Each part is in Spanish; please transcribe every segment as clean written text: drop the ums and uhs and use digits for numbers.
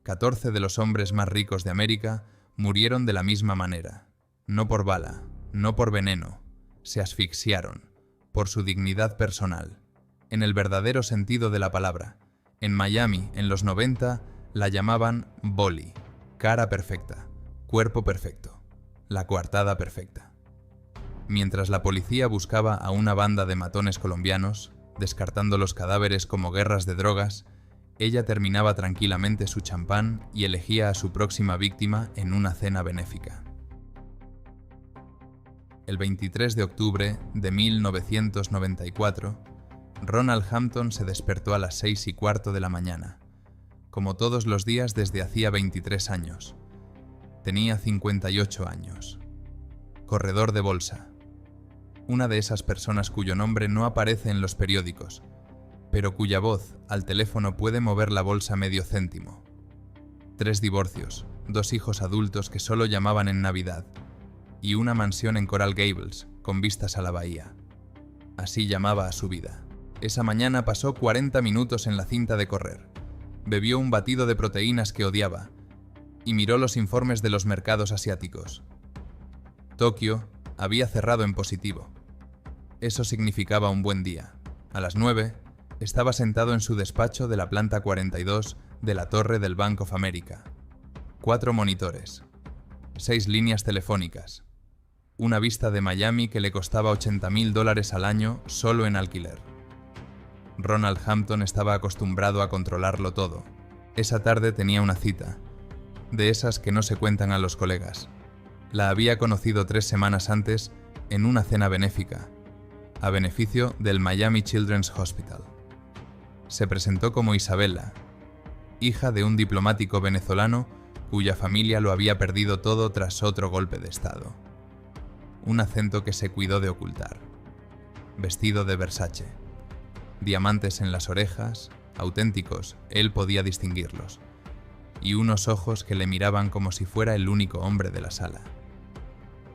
14 de los hombres más ricos de América murieron de la misma manera. No por bala, no por veneno. Se asfixiaron, por su dignidad personal. En el verdadero sentido de la palabra. En Miami, en los 90, la llamaban Boli, cara perfecta, cuerpo perfecto, la coartada perfecta. Mientras la policía buscaba a una banda de matones colombianos, descartando los cadáveres como guerras de drogas, ella terminaba tranquilamente su champán y elegía a su próxima víctima en una cena benéfica. El 23 de octubre de 1994, Ronald Hampton se despertó a las 6:15 de la mañana, como todos los días desde hacía 23 años. Tenía 58 años. Corredor de bolsa. Una de esas personas cuyo nombre no aparece en los periódicos, pero cuya voz al teléfono puede mover la bolsa medio céntimo. 3 divorcios, 2 hijos adultos que solo llamaban en Navidad, y una mansión en Coral Gables, con vistas a la bahía. Así llamaba a su vida. Esa mañana pasó 40 minutos en la cinta de correr. Bebió un batido de proteínas que odiaba y miró los informes de los mercados asiáticos. Tokio había cerrado en positivo. Eso significaba un buen día. A las 9, estaba sentado en su despacho de la planta 42 de la torre del Bank of America. 4 monitores, 6 líneas telefónicas, una vista de Miami que le costaba $80,000 al año solo en alquiler. Ronald Hampton estaba acostumbrado a controlarlo todo. Esa tarde tenía una cita, de esas que no se cuentan a los colegas. La había conocido 3 semanas antes en una cena benéfica, a beneficio del Miami Children's Hospital. Se presentó como Isabella, hija de un diplomático venezolano cuya familia lo había perdido todo tras otro golpe de estado. Un acento que se cuidó de ocultar. Vestido de Versace. Diamantes en las orejas, auténticos, él podía distinguirlos. Y unos ojos que le miraban como si fuera el único hombre de la sala.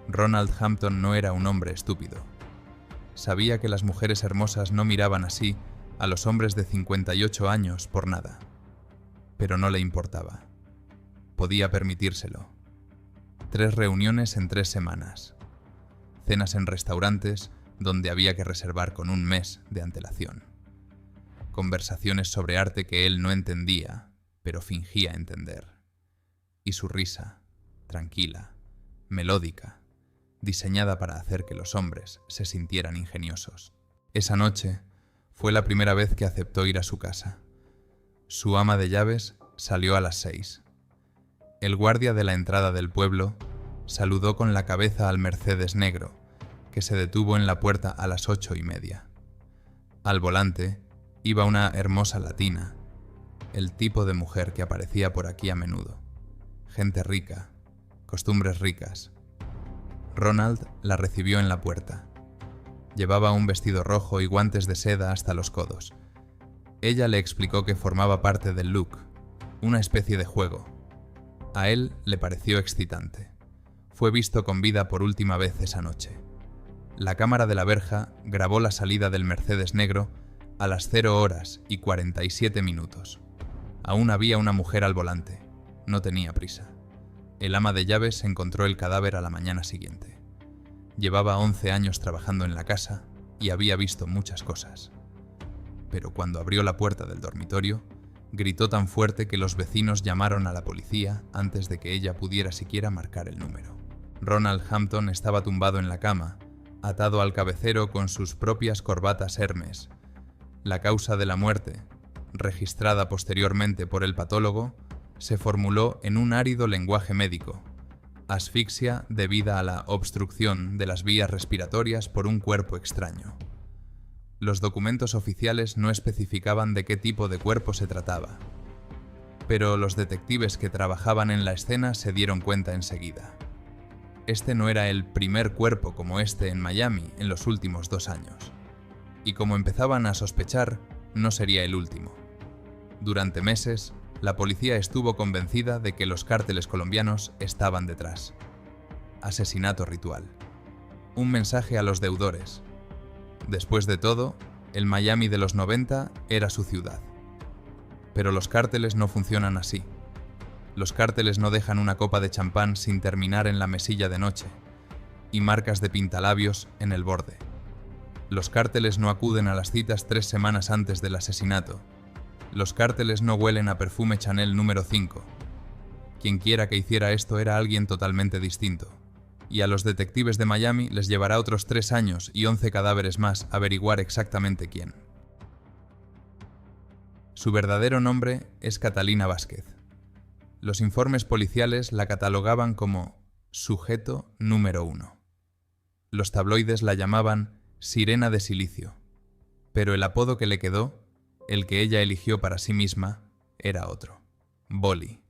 Ronald Hampton no era un hombre estúpido. Sabía que las mujeres hermosas no miraban así a los hombres de 58 años por nada. Pero no le importaba. Podía permitírselo. 3 reuniones en 3 semanas. Cenas en restaurantes donde había que reservar con un mes de antelación. Conversaciones sobre arte que él no entendía, pero fingía entender. Y su risa, tranquila, melódica, diseñada para hacer que los hombres se sintieran ingeniosos. Esa noche fue la primera vez que aceptó ir a su casa. Su ama de llaves salió a las 6. El guardia de la entrada del pueblo saludó con la cabeza al Mercedes negro, que se detuvo en la puerta a las 8:30. Al volante iba una hermosa latina, el tipo de mujer que aparecía por aquí a menudo. Gente rica, costumbres ricas. Ronald la recibió en la puerta. Llevaba un vestido rojo y guantes de seda hasta los codos. Ella le explicó que formaba parte del look, una especie de juego. A él le pareció excitante. Fue visto con vida por última vez esa noche. La cámara de la verja grabó la salida del Mercedes negro a las 0:47. Aún había una mujer al volante. No tenía prisa. El ama de llaves encontró el cadáver a la mañana siguiente. Llevaba 11 años trabajando en la casa y había visto muchas cosas. Pero cuando abrió la puerta del dormitorio, gritó tan fuerte que los vecinos llamaron a la policía antes de que ella pudiera siquiera marcar el número. Ronald Hampton estaba tumbado en la cama, atado al cabecero con sus propias corbatas Hermes. La causa de la muerte, registrada posteriormente por el patólogo, se formuló en un árido lenguaje médico: asfixia debida a la obstrucción de las vías respiratorias por un cuerpo extraño. Los documentos oficiales no especificaban de qué tipo de cuerpo se trataba, pero los detectives que trabajaban en la escena se dieron cuenta enseguida. Este no era el primer cuerpo como este en Miami en los últimos 2 años, y como empezaban a sospechar, no sería el último. Durante meses, la policía estuvo convencida de que los cárteles colombianos estaban detrás. Asesinato ritual. Un mensaje a los deudores. Después de todo, el Miami de los 90 era su ciudad. Pero los cárteles no funcionan así. Los cárteles no dejan una copa de champán sin terminar en la mesilla de noche, y marcas de pintalabios en el borde. Los cárteles no acuden a las citas 3 semanas antes del asesinato. Los cárteles no huelen a perfume Chanel número 5. Quien quiera que hiciera esto era alguien totalmente distinto. Y a los detectives de Miami les llevará otros 3 años y 11 cadáveres más averiguar exactamente quién. Su verdadero nombre es Catalina Vázquez. Los informes policiales la catalogaban como sujeto número 1. Los tabloides la llamaban Sirena de Silicio, pero el apodo que le quedó, el que ella eligió para sí misma, era otro: Boli.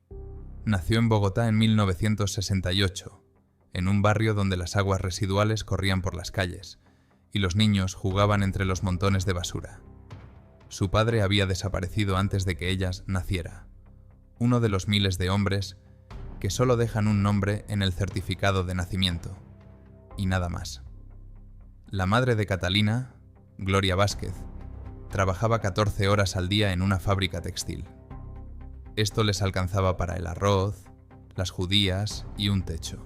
Nació en Bogotá en 1968, en un barrio donde las aguas residuales corrían por las calles y los niños jugaban entre los montones de basura. Su padre había desaparecido antes de que ella naciera, uno de los miles de hombres que solo dejan un nombre en el certificado de nacimiento, y nada más. La madre de Catalina, Gloria Vázquez, trabajaba 14 horas al día en una fábrica textil. Esto les alcanzaba para el arroz, las judías y un techo.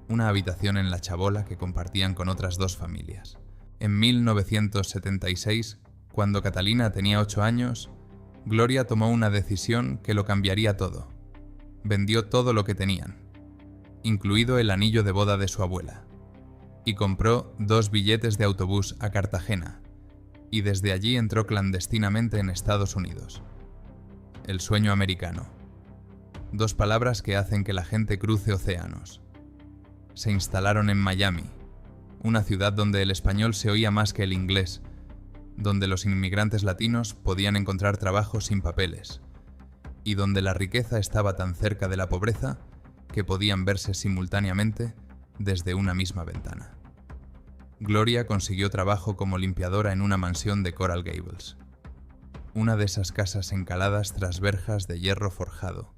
Una habitación en La Chabola que compartían con otras 2 familias. En 1976, cuando Catalina tenía 8 años, Gloria tomó una decisión que lo cambiaría todo. Vendió todo lo que tenían, incluido el anillo de boda de su abuela, y compró 2 billetes de autobús a Cartagena, y desde allí entró clandestinamente en Estados Unidos. El sueño americano. 2 palabras que hacen que la gente cruce océanos. Se instalaron en Miami, una ciudad donde el español se oía más que el inglés, donde los inmigrantes latinos podían encontrar trabajo sin papeles, y donde la riqueza estaba tan cerca de la pobreza que podían verse simultáneamente desde una misma ventana. Gloria consiguió trabajo como limpiadora en una mansión de Coral Gables, una de esas casas encaladas tras verjas de hierro forjado,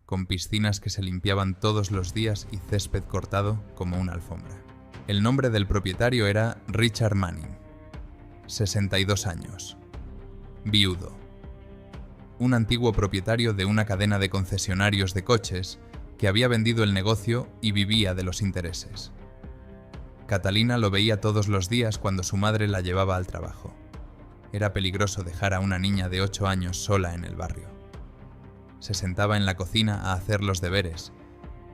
con piscinas que se limpiaban todos los días y césped cortado como una alfombra. El nombre del propietario era Richard Manning, 62 años, viudo, un antiguo propietario de una cadena de concesionarios de coches que había vendido el negocio y vivía de los intereses. Catalina lo veía todos los días cuando su madre la llevaba al trabajo. Era peligroso dejar a una niña de 8 años sola en el barrio. Se sentaba en la cocina a hacer los deberes,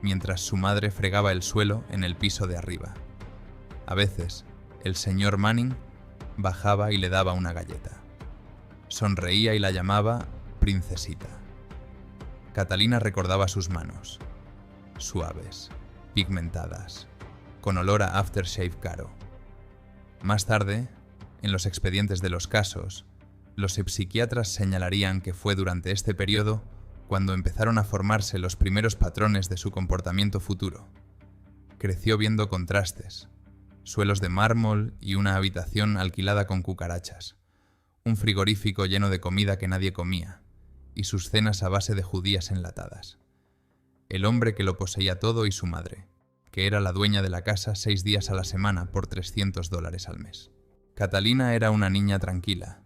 mientras su madre fregaba el suelo en el piso de arriba. A veces, el señor Manning bajaba y le daba una galleta. Sonreía y la llamaba princesita. Catalina recordaba sus manos, suaves, pigmentadas, con olor a aftershave caro. Más tarde, en los expedientes de los casos, los psiquiatras señalarían que fue durante este periodo cuando empezaron a formarse los primeros patrones de su comportamiento futuro. Creció viendo contrastes, suelos de mármol y una habitación alquilada con cucarachas, un frigorífico lleno de comida que nadie comía, y sus cenas a base de judías enlatadas. El hombre que lo poseía todo y su madre, que era la dueña de la casa 6 días a la semana por $300 al mes. Catalina era una niña tranquila.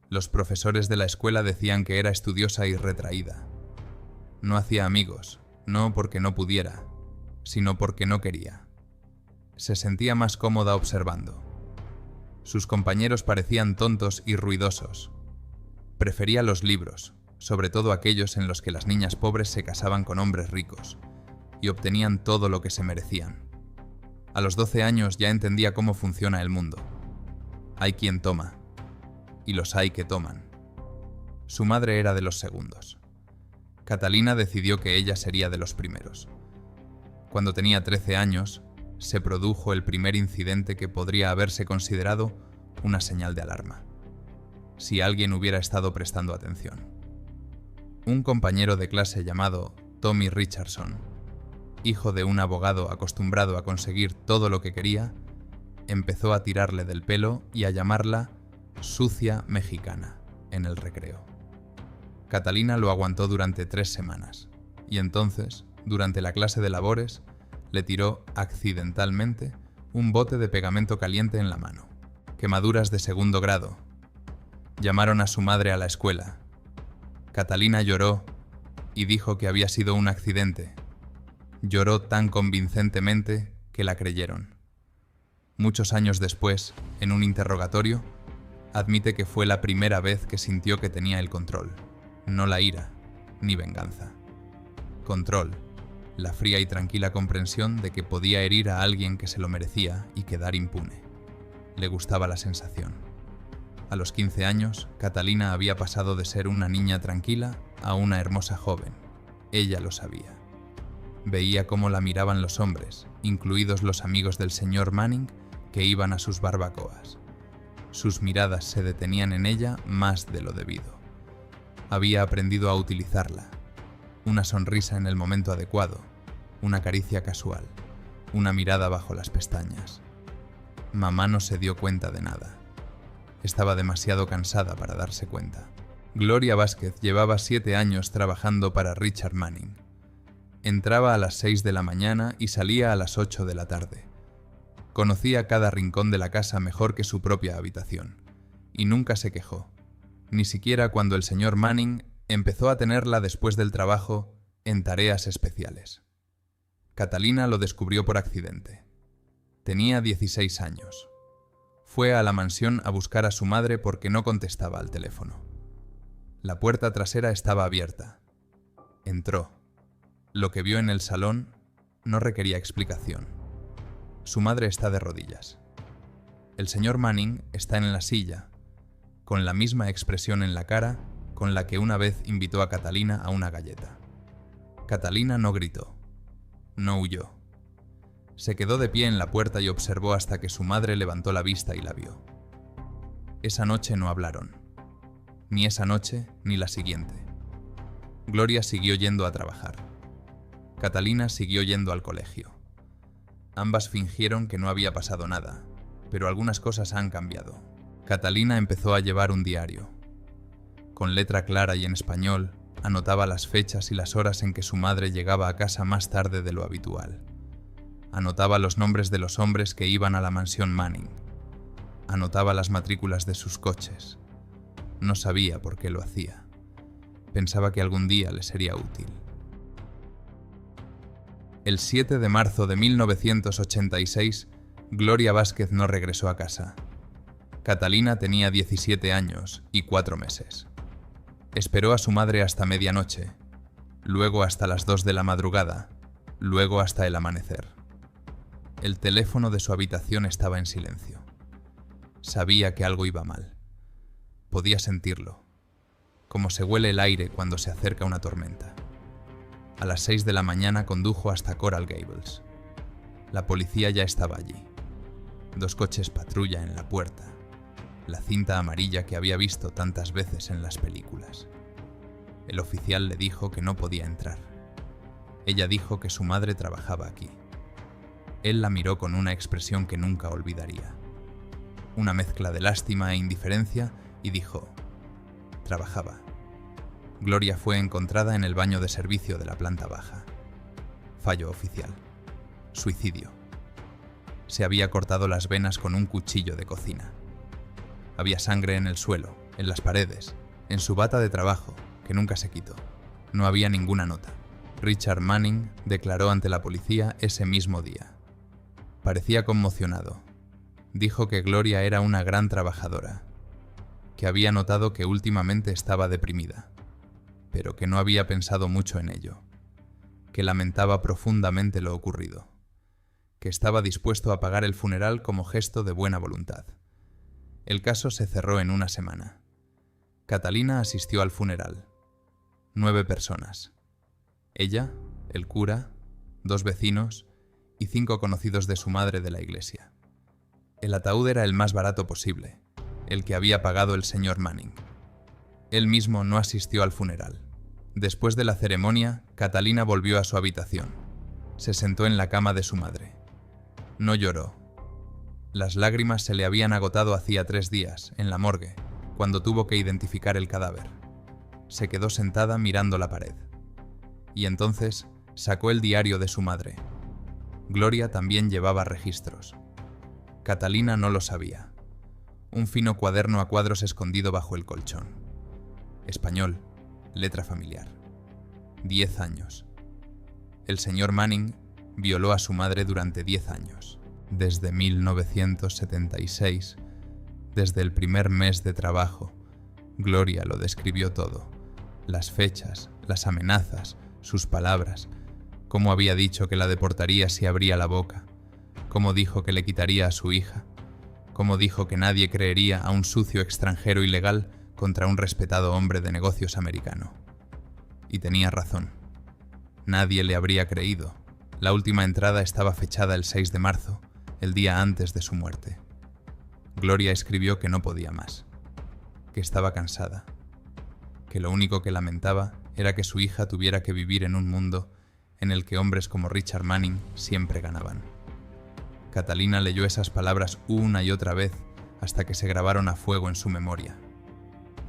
Los profesores de la escuela decían que era estudiosa y retraída. No hacía amigos, no porque no pudiera, sino porque no quería. Se sentía más cómoda observando. Sus compañeros parecían tontos y ruidosos. Prefería los libros, sobre todo aquellos en los que las niñas pobres se casaban con hombres ricos y obtenían todo lo que se merecían. A los 12 años ya entendía cómo funciona el mundo. Hay quien toma, y los hay que toman. Su madre era de los segundos. Catalina decidió que ella sería de los primeros. Cuando tenía 13 años, se produjo el primer incidente que podría haberse considerado una señal de alarma, si alguien hubiera estado prestando atención. Un compañero de clase llamado Tommy Richardson, hijo de un abogado acostumbrado a conseguir todo lo que quería, empezó a tirarle del pelo y a llamarla sucia mexicana en el recreo. Catalina lo aguantó durante 3 semanas, y entonces, durante la clase de labores, le tiró accidentalmente un bote de pegamento caliente en la mano. Quemaduras de 2º grado. Llamaron a su madre a la escuela. Catalina lloró y dijo que había sido un accidente. Lloró tan convincentemente que la creyeron. Muchos años después, en un interrogatorio, admite que fue la primera vez que sintió que tenía el control, no la ira, ni venganza. Control, la fría y tranquila comprensión de que podía herir a alguien que se lo merecía y quedar impune. Le gustaba la sensación. A los 15 años, Catalina había pasado de ser una niña tranquila a una hermosa joven. Ella lo sabía. Veía cómo la miraban los hombres, incluidos los amigos del señor Manning, que iban a sus barbacoas. Sus miradas se detenían en ella más de lo debido. Había aprendido a utilizarla. Una sonrisa en el momento adecuado, una caricia casual, una mirada bajo las pestañas. Mamá no se dio cuenta de nada. Estaba demasiado cansada para darse cuenta. Gloria Vázquez llevaba 7 años trabajando para Richard Manning. Entraba a las 6 de la mañana y salía a las 8 de la tarde. Conocía cada rincón de la casa mejor que su propia habitación, y nunca se quejó, ni siquiera cuando el señor Manning empezó a tenerla después del trabajo en tareas especiales. Catalina lo descubrió por accidente. Tenía 16 años. Fue a la mansión a buscar a su madre porque no contestaba al teléfono. La puerta trasera estaba abierta. Entró. Lo que vio en el salón no requería explicación. Su madre está de rodillas. El señor Manning está en la silla, con la misma expresión en la cara con la que una vez invitó a Catalina a una galleta. Catalina no gritó, no huyó. Se quedó de pie en la puerta y observó hasta que su madre levantó la vista y la vio. Esa noche no hablaron. Ni esa noche ni la siguiente. Gloria siguió yendo a trabajar. Catalina siguió yendo al colegio. Ambas fingieron que no había pasado nada, pero algunas cosas han cambiado. Catalina empezó a llevar un diario. Con letra clara y en español, anotaba las fechas y las horas en que su madre llegaba a casa más tarde de lo habitual. Anotaba los nombres de los hombres que iban a la mansión Manning. Anotaba las matrículas de sus coches. No sabía por qué lo hacía. Pensaba que algún día le sería útil. El 7 de marzo de 1986, Gloria Vázquez no regresó a casa. Catalina tenía 17 años y 4 meses. Esperó a su madre hasta medianoche, luego hasta las 2 de la madrugada, luego hasta el amanecer. El teléfono de su habitación estaba en silencio. Sabía que algo iba mal. Podía sentirlo, como se huele el aire cuando se acerca una tormenta. A las 6 de la mañana condujo hasta Coral Gables. La policía ya estaba allí. 2 coches patrulla en la puerta. La cinta amarilla que había visto tantas veces en las películas. El oficial le dijo que no podía entrar. Ella dijo que su madre trabajaba aquí. Él la miró con una expresión que nunca olvidaría. Una mezcla de lástima e indiferencia y dijo: trabajaba. Gloria fue encontrada en el baño de servicio de la planta baja. Fallo oficial. Suicidio. Se había cortado las venas con un cuchillo de cocina. Había sangre en el suelo, en las paredes, en su bata de trabajo, que nunca se quitó. No había ninguna nota. Richard Manning declaró ante la policía ese mismo día. Parecía conmocionado. Dijo que Gloria era una gran trabajadora, que había notado que últimamente estaba deprimida, pero que no había pensado mucho en ello, que lamentaba profundamente lo ocurrido, que estaba dispuesto a pagar el funeral como gesto de buena voluntad. El caso se cerró en una semana. Catalina asistió al funeral. 9 personas. Ella, el cura, 2 vecinos y 5 conocidos de su madre de la iglesia. El ataúd era el más barato posible, el que había pagado el señor Manning. Él mismo no asistió al funeral. Después de la ceremonia, Catalina volvió a su habitación. Se sentó en la cama de su madre. No lloró. Las lágrimas se le habían agotado hacía 3 días, en la morgue, cuando tuvo que identificar el cadáver. Se quedó sentada mirando la pared. Y entonces sacó el diario de su madre. Gloria también llevaba registros. Catalina no lo sabía. Un fino cuaderno a cuadros escondido bajo el colchón. Español, letra familiar. 10 años. El señor Manning violó a su madre durante 10 años. Desde 1976, desde el primer mes de trabajo, Gloria lo describió todo. Las fechas, las amenazas, sus palabras, cómo había dicho que la deportaría si abría la boca, cómo dijo que le quitaría a su hija, cómo dijo que nadie creería a un sucio extranjero ilegal contra un respetado hombre de negocios americano. Y tenía razón. Nadie le habría creído. La última entrada estaba fechada el 6 de marzo, el día antes de su muerte. Gloria escribió que no podía más, que estaba cansada, que lo único que lamentaba era que su hija tuviera que vivir en un mundo en el que hombres como Richard Manning siempre ganaban. Catalina leyó esas palabras una y otra vez hasta que se grabaron a fuego en su memoria.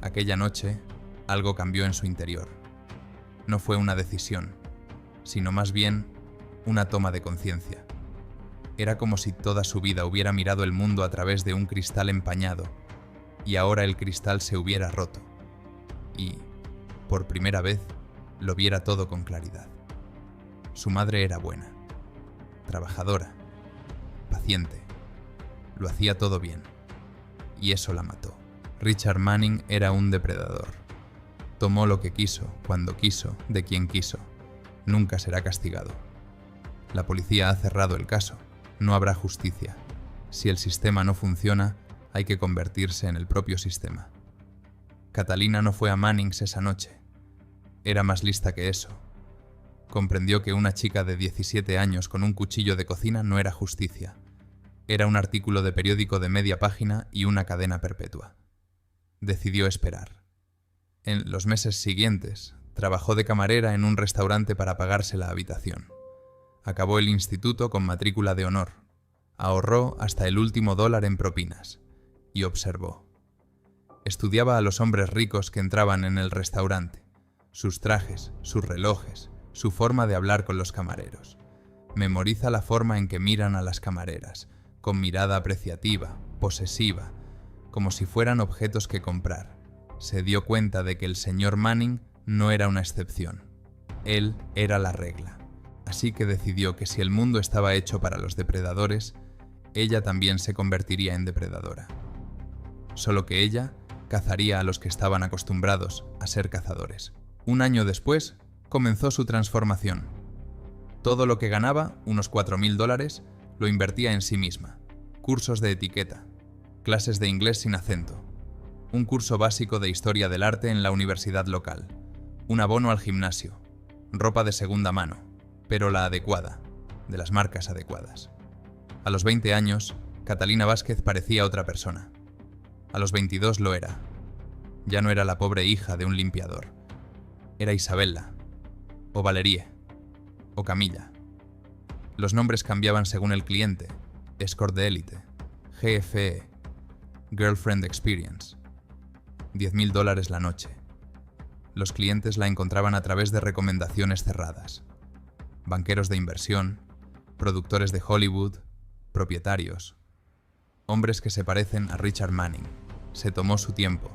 Aquella noche, algo cambió en su interior. No fue una decisión, sino más bien una toma de conciencia. Era como si toda su vida hubiera mirado el mundo a través de un cristal empañado, y ahora el cristal se hubiera roto, y, por primera vez, lo viera todo con claridad. Su madre era buena, trabajadora, paciente, lo hacía todo bien, y eso la mató. Richard Manning era un depredador. Tomó lo que quiso, cuando quiso, de quien quiso. Nunca será castigado. La policía ha cerrado el caso. No habrá justicia. Si el sistema no funciona, hay que convertirse en el propio sistema. Catalina no fue a Mannings esa noche. Era más lista que eso. Comprendió que una chica de 17 años con un cuchillo de cocina no era justicia. Era un artículo de periódico de media página y una cadena perpetua. Decidió esperar. En los meses siguientes, trabajó de camarera en un restaurante para pagarse la habitación. Acabó el instituto con matrícula de honor. Ahorró hasta el último dólar en propinas. Y observó. Estudiaba a los hombres ricos que entraban en el restaurante. Sus trajes, sus relojes, su forma de hablar con los camareros. Memoriza la forma en que miran a las camareras, con mirada apreciativa, posesiva, como si fueran objetos que comprar. Se dio cuenta de que el señor Manning no era una excepción. Él era la regla. Así que decidió que si el mundo estaba hecho para los depredadores, ella también se convertiría en depredadora. Solo que ella cazaría a los que estaban acostumbrados a ser cazadores. Un año después, comenzó su transformación. Todo lo que ganaba, unos $4.000, lo invertía en sí misma. Cursos de etiqueta, clases de inglés sin acento, un curso básico de historia del arte en la universidad local, un abono al gimnasio, ropa de segunda mano, pero la adecuada, de las marcas adecuadas. A los 20 años, Catalina Vázquez parecía otra persona. A los 22 lo era. Ya no era la pobre hija de un limpiador. Era Isabella, o Valerie, o Camilla. Los nombres cambiaban según el cliente: escort de élite, GFE, Girlfriend Experience, $10.000 la noche. Los clientes la encontraban a través de recomendaciones cerradas. Banqueros de inversión, productores de Hollywood, propietarios. Hombres que se parecen a Richard Manning. Se tomó su tiempo.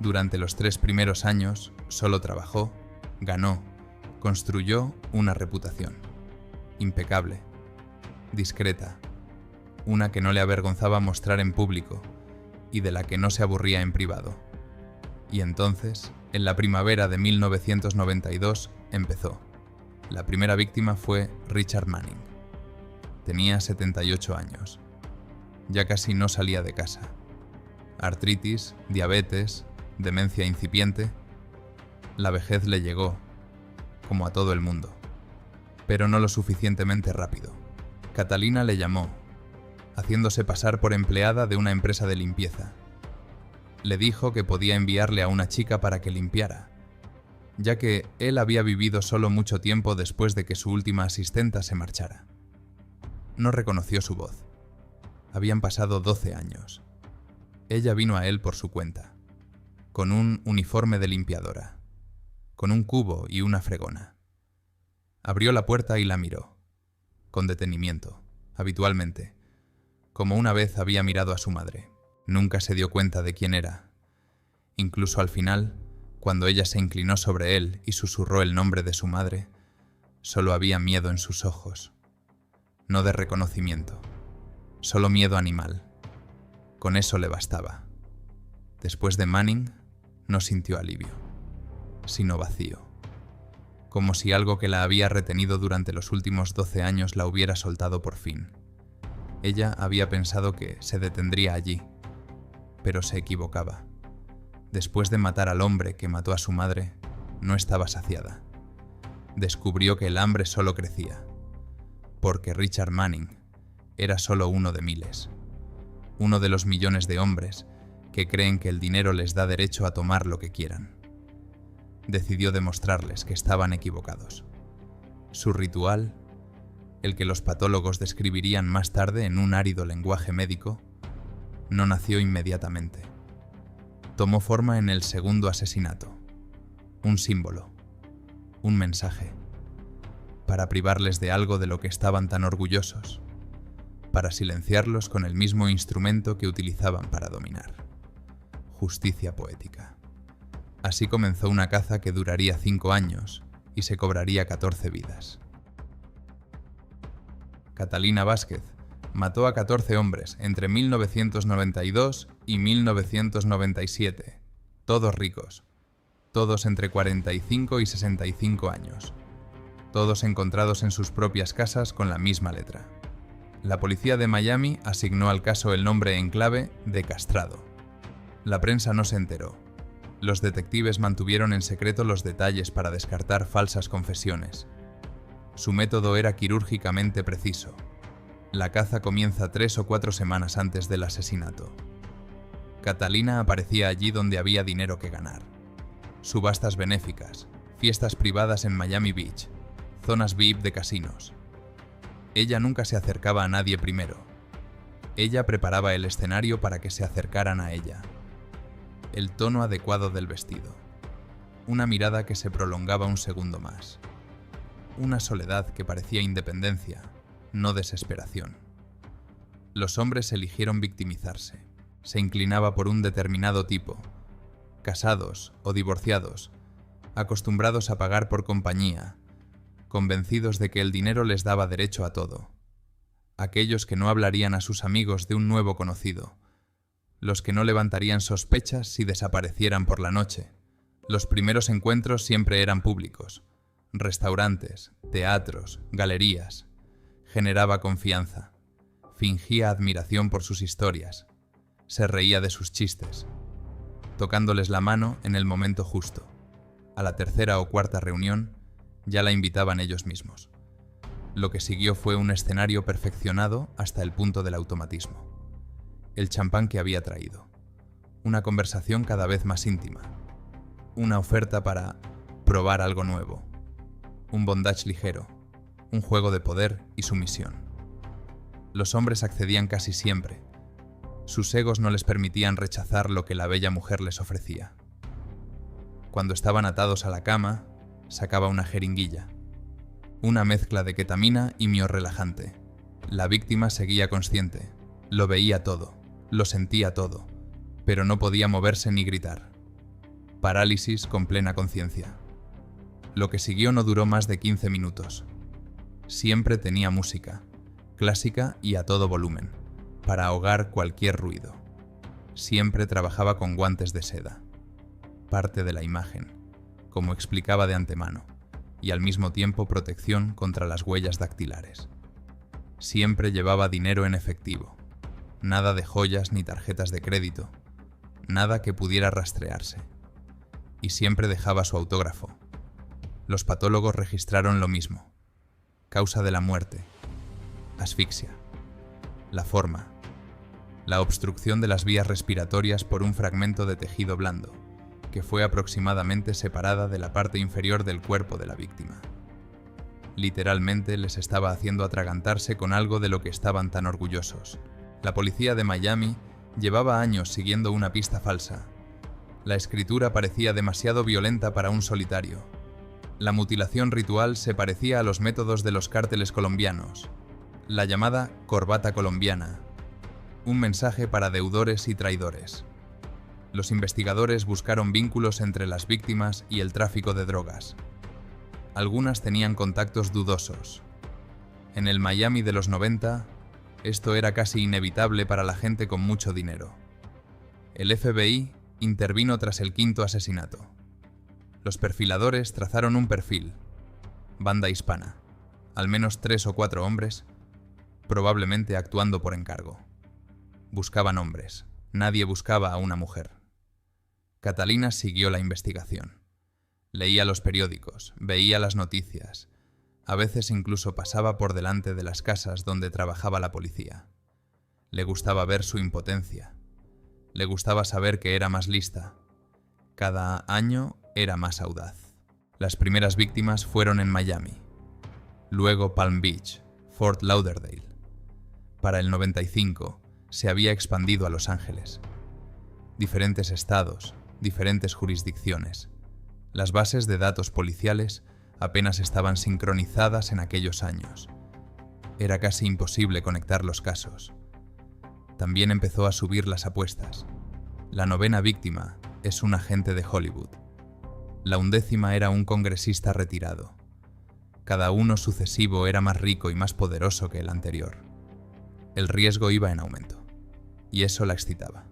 Durante los 3 primeros años, solo trabajó, ganó, construyó una reputación. Impecable, discreta, una que no le avergonzaba mostrar en público y de la que no se aburría en privado. Y entonces, en la primavera de 1992, empezó. La primera víctima fue Richard Manning. Tenía 78 años. Ya casi no salía de casa. Artritis, diabetes, demencia incipiente. La vejez le llegó, como a todo el mundo, pero no lo suficientemente rápido. Catalina le llamó, haciéndose pasar por empleada de una empresa de limpieza. Le dijo que podía enviarle a una chica para que limpiara, ya que él había vivido solo mucho tiempo después de que su última asistenta se marchara. No reconoció su voz. Habían pasado 12 años. Ella vino a él por su cuenta, con un uniforme de limpiadora, con un cubo y una fregona. Abrió la puerta y la miró, con detenimiento, habitualmente, como una vez había mirado a su madre. Nunca se dio cuenta de quién era. Incluso al final, Cuando ella se inclinó sobre él y susurró el nombre de su madre, solo había miedo en sus ojos. No de reconocimiento, solo miedo animal. Con eso le bastaba. Después de Manning, no sintió alivio, sino vacío. Como si algo que la había retenido durante los últimos 12 años la hubiera soltado por fin. Ella había pensado que se detendría allí, pero se equivocaba. Después de matar al hombre que mató a su madre, no estaba saciada. Descubrió que el hambre solo crecía, porque Richard Manning era solo uno de miles, uno de los millones de hombres que creen que el dinero les da derecho a tomar lo que quieran. Decidió demostrarles que estaban equivocados. Su ritual, el que los patólogos describirían más tarde en un árido lenguaje médico, no nació inmediatamente. Tomó forma en el segundo asesinato. Un símbolo, un mensaje, para privarles de algo de lo que estaban tan orgullosos, para silenciarlos con el mismo instrumento que utilizaban para dominar. Justicia poética. Así comenzó una caza que duraría 5 años y se cobraría 14 vidas. Catalina Vázquez mató a 14 hombres entre 1992 y 1997, todos ricos, todos entre 45 y 65 años, todos encontrados en sus propias casas con la misma letra. La policía de Miami asignó al caso el nombre en clave de Castrado. La prensa no se enteró. Los detectives mantuvieron en secreto los detalles para descartar falsas confesiones. Su método era quirúrgicamente preciso. La caza comienza 3 o 4 semanas antes del asesinato. Catalina aparecía allí donde había dinero que ganar. Subastas benéficas, fiestas privadas en Miami Beach, zonas VIP de casinos. Ella nunca se acercaba a nadie primero. Ella preparaba el escenario para que se acercaran a ella. El tono adecuado del vestido. Una mirada que se prolongaba un segundo más. Una soledad que parecía independencia, no desesperación. Los hombres eligieron victimizarse. Se inclinaba por un determinado tipo. Casados o divorciados, acostumbrados a pagar por compañía, convencidos de que el dinero les daba derecho a todo. Aquellos que no hablarían a sus amigos de un nuevo conocido. Los que no levantarían sospechas si desaparecieran por la noche. Los primeros encuentros siempre eran públicos. Restaurantes, teatros, galerías. Generaba confianza. Fingía admiración por sus historias. Se reía de sus chistes, tocándoles la mano en el momento justo. A la tercera o cuarta reunión, ya la invitaban ellos mismos. Lo que siguió fue un escenario perfeccionado hasta el punto del automatismo. El champán que había traído. Una conversación cada vez más íntima. Una oferta para probar algo nuevo. Un bondage ligero. Un juego de poder y sumisión. Los hombres accedían casi siempre. Sus egos no les permitían rechazar lo que la bella mujer les ofrecía. Cuando estaban atados a la cama, sacaba una jeringuilla. Una mezcla de ketamina y miorrelajante. La víctima seguía consciente. Lo veía todo. Lo sentía todo, pero no podía moverse ni gritar. Parálisis con plena conciencia. Lo que siguió no duró más de 15 minutos. Siempre tenía música, clásica y a todo volumen, para ahogar cualquier ruido. Siempre trabajaba con guantes de seda. Parte de la imagen, como explicaba de antemano, y al mismo tiempo protección contra las huellas dactilares. Siempre llevaba dinero en efectivo. Nada de joyas ni tarjetas de crédito, nada que pudiera rastrearse. Y siempre dejaba su autógrafo. Los patólogos registraron lo mismo. Causa de la muerte: asfixia. La forma: la obstrucción de las vías respiratorias por un fragmento de tejido blando, que fue aproximadamente separada de la parte inferior del cuerpo de la víctima. Literalmente les estaba haciendo atragantarse con algo de lo que estaban tan orgullosos. La policía de Miami llevaba años siguiendo una pista falsa. La escritura parecía demasiado violenta para un solitario. La mutilación ritual se parecía a los métodos de los cárteles colombianos. La llamada corbata colombiana. Un mensaje para deudores y traidores. Los investigadores buscaron vínculos entre las víctimas y el tráfico de drogas. Algunas tenían contactos dudosos. En el Miami de los 90, esto era casi inevitable para la gente con mucho dinero. El FBI intervino tras el quinto asesinato. Los perfiladores trazaron un perfil. Banda hispana. Al menos 3 o 4 hombres, probablemente actuando por encargo. Buscaban hombres. Nadie buscaba a una mujer. Catalina siguió la investigación. Leía los periódicos, veía las noticias. A veces incluso pasaba por delante de las casas donde trabajaba la policía. Le gustaba ver su impotencia. Le gustaba saber que era más lista. Cada año era más audaz. Las primeras víctimas fueron en Miami. Luego Palm Beach, Fort Lauderdale. Para el 95 se había expandido a Los Ángeles. Diferentes estados, diferentes jurisdicciones. Las bases de datos policiales apenas estaban sincronizadas en aquellos años. Era casi imposible conectar los casos. También empezó a subir las apuestas. La 9ª víctima es un agente de Hollywood. La 11ª era un congresista retirado. Cada uno sucesivo era más rico y más poderoso que el anterior. El riesgo iba en aumento, y eso la excitaba.